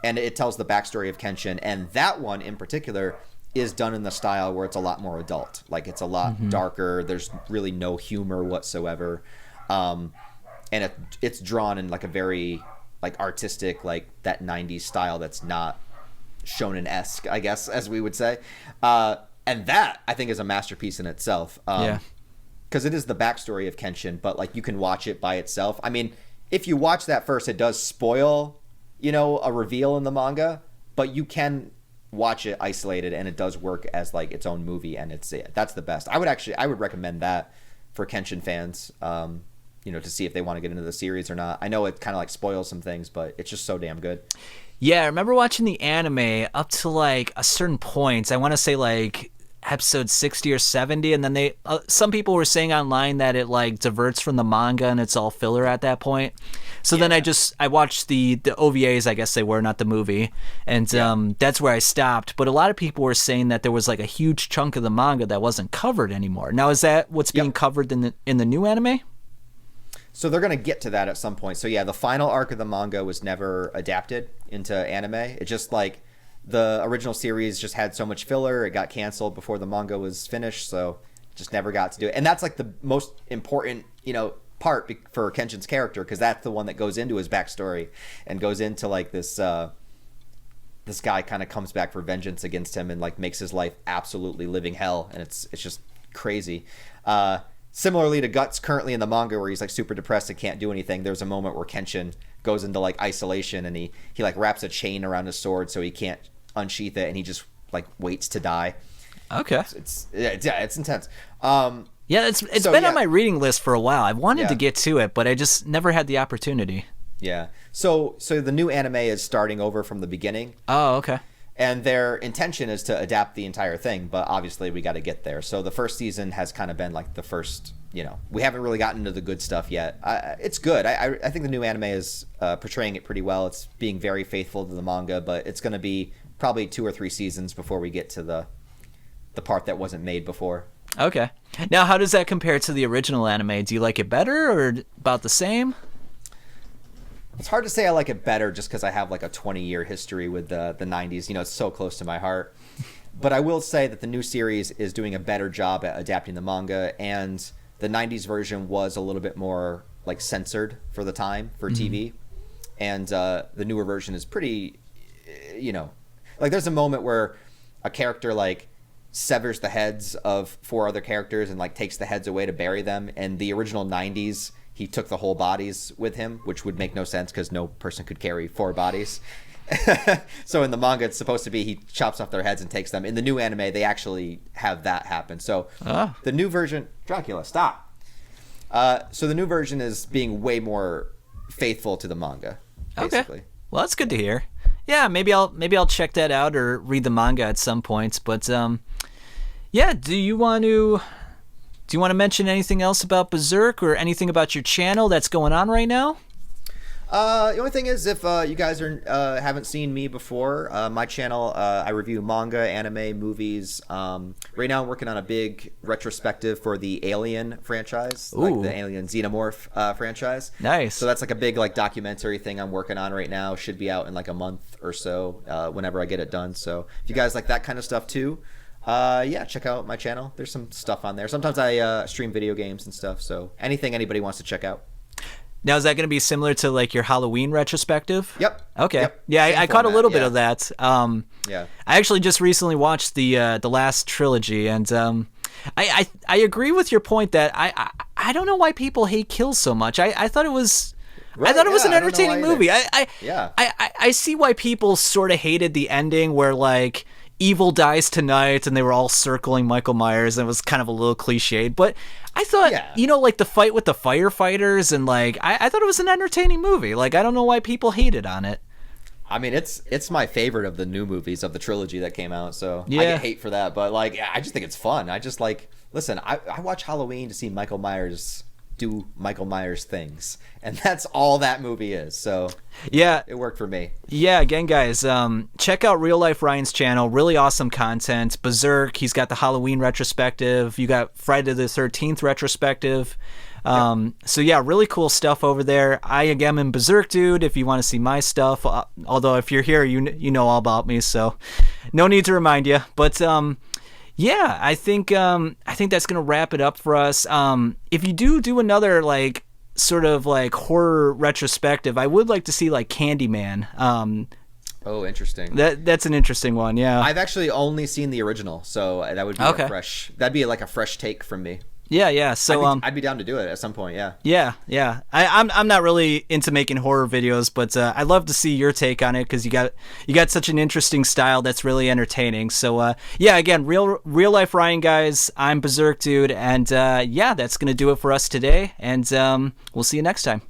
and it tells the backstory of Kenshin. And that one in particular is done in the style where it's a lot more adult. Like, it's a lot darker. There's really no humor whatsoever, and it's drawn in like a very like artistic, like that 90s style that's not shonen-esque, I guess, as we would say. And that, I think, is a masterpiece in itself. Because it is the backstory of Kenshin, but like you can watch it by itself. I mean, if you watch that first, it does spoil, a reveal in the manga, but you can watch it isolated, and it does work as like its own movie, and that's the best. I would recommend that for Kenshin fans, to see if they want to get into the series or not. I know it kind of like spoils some things, but it's just so damn good. Yeah, I remember watching the anime up to like a certain point. I want to say like episode 60 or 70, and then some people were saying online that it like diverts from the manga and it's all filler at that point. So then I watched the OVAs, I guess they were, not the movie, and that's where I stopped. But a lot of people were saying that there was like a huge chunk of the manga that wasn't covered anymore. Now, is that what's being covered in the new anime? So they're going to get to that at some point. So yeah, the final arc of the manga was never adapted into anime. It just like the original series just had so much filler. It got canceled before the manga was finished, so just never got to do it. And that's like the most important, part for Kenshin's character, because that's the one that goes into his backstory and goes into like this guy kind of comes back for vengeance against him and like makes his life absolutely living hell, and it's just crazy. Similarly to Guts currently in the manga, where he's like super depressed and can't do anything, there's a moment where Kenshin goes into like isolation, and he like wraps a chain around his sword so he can't unsheath it, and he just like waits to die. Okay. It's intense. It's been on my reading list for a while. I wanted to get to it, but I just never had the opportunity. Yeah. So the new anime is starting over from the beginning. Oh, okay. And their intention is to adapt the entire thing, but obviously we got to get there. So the first season has kind of been like the first, we haven't really gotten to the good stuff yet. It's good. I think the new anime is portraying it pretty well. It's being very faithful to the manga, but it's going to be probably 2 or 3 seasons before we get to the part that wasn't made before. Okay. Now, how does that compare to the original anime? Do you like it better or about the same? It's hard to say I like it better just because I have like a 20-year history with the 90s. It's so close to my heart. But I will say that the new series is doing a better job at adapting the manga, and the 90s version was a little bit more like censored for the time for TV. And the newer version is pretty, like there's a moment where a character like severs the heads of 4 other characters and like takes the heads away to bury them. And the original 90s, he took the whole bodies with him, which would make no sense because no person could carry 4 bodies. So in the manga, it's supposed to be he chops off their heads and takes them. In the new anime, they actually have that happen. So the new version, Dracula, stop. So the new version is being way more faithful to the manga, basically. Okay. Well, that's good to hear. Yeah, maybe I'll check that out or read the manga at some points. But yeah, do you want to mention anything else about Berserk or anything about your channel that's going on right now? The only thing is, if you guys haven't seen me before, my channel, I review manga, anime, movies. Right now I'm working on a big retrospective for the Alien franchise, like the Alien Xenomorph franchise. Nice. So that's like a big like documentary thing I'm working on right now. Should be out in like a month or so, whenever I get it done. So if you guys like that kind of stuff too, Yeah, check out my channel. There's some stuff on there. Sometimes I stream video games and stuff. So anything anybody wants to check out. Now, is that going to be similar to like your Halloween retrospective? Yep. Okay. Yep. Yeah, I caught a little bit of that. Yeah. I actually just recently watched the last trilogy, and I agree with your point that I don't know why people hate Kills so much. I thought it was. Right, I thought it was an I don't know entertaining why movie. Yeah. I see why people sort of hated the ending where like evil dies tonight and they were all circling Michael Myers and it was kind of a little cliched. But I thought, like the fight with the firefighters and like I thought it was an entertaining movie. Like I don't know why people hated on it. I mean, it's my favorite of the new movies of the trilogy that came out. So yeah. I get hate for that, but like I just think it's fun. I just like listen. I watch Halloween to see Michael Myers do Michael Myers things, and that's all that movie is. So yeah, it worked for me. Yeah, again, guys, check out Real Life Ryan's channel. Really awesome content. Berserk, he's got the Halloween retrospective. You got Friday the 13th retrospective. So yeah, really cool stuff over there. I again am Berserk Dude if you want to see my stuff. Although if you're here, you know all about me, so no need to remind you. But yeah, I think that's gonna wrap it up for us. If you do another like sort of like horror retrospective, I would like to see like Candyman. Oh, interesting. That's an interesting one. Yeah, I've actually only seen the original, so that would be that'd be like a fresh take from me. Yeah. So I'd be down to do it at some point. Yeah. I'm not really into making horror videos, but I'd love to see your take on it because you got such an interesting style that's really entertaining. So yeah, again, real life Ryan, guys. I'm Berserk Dude, and yeah, that's gonna do it for us today, and we'll see you next time.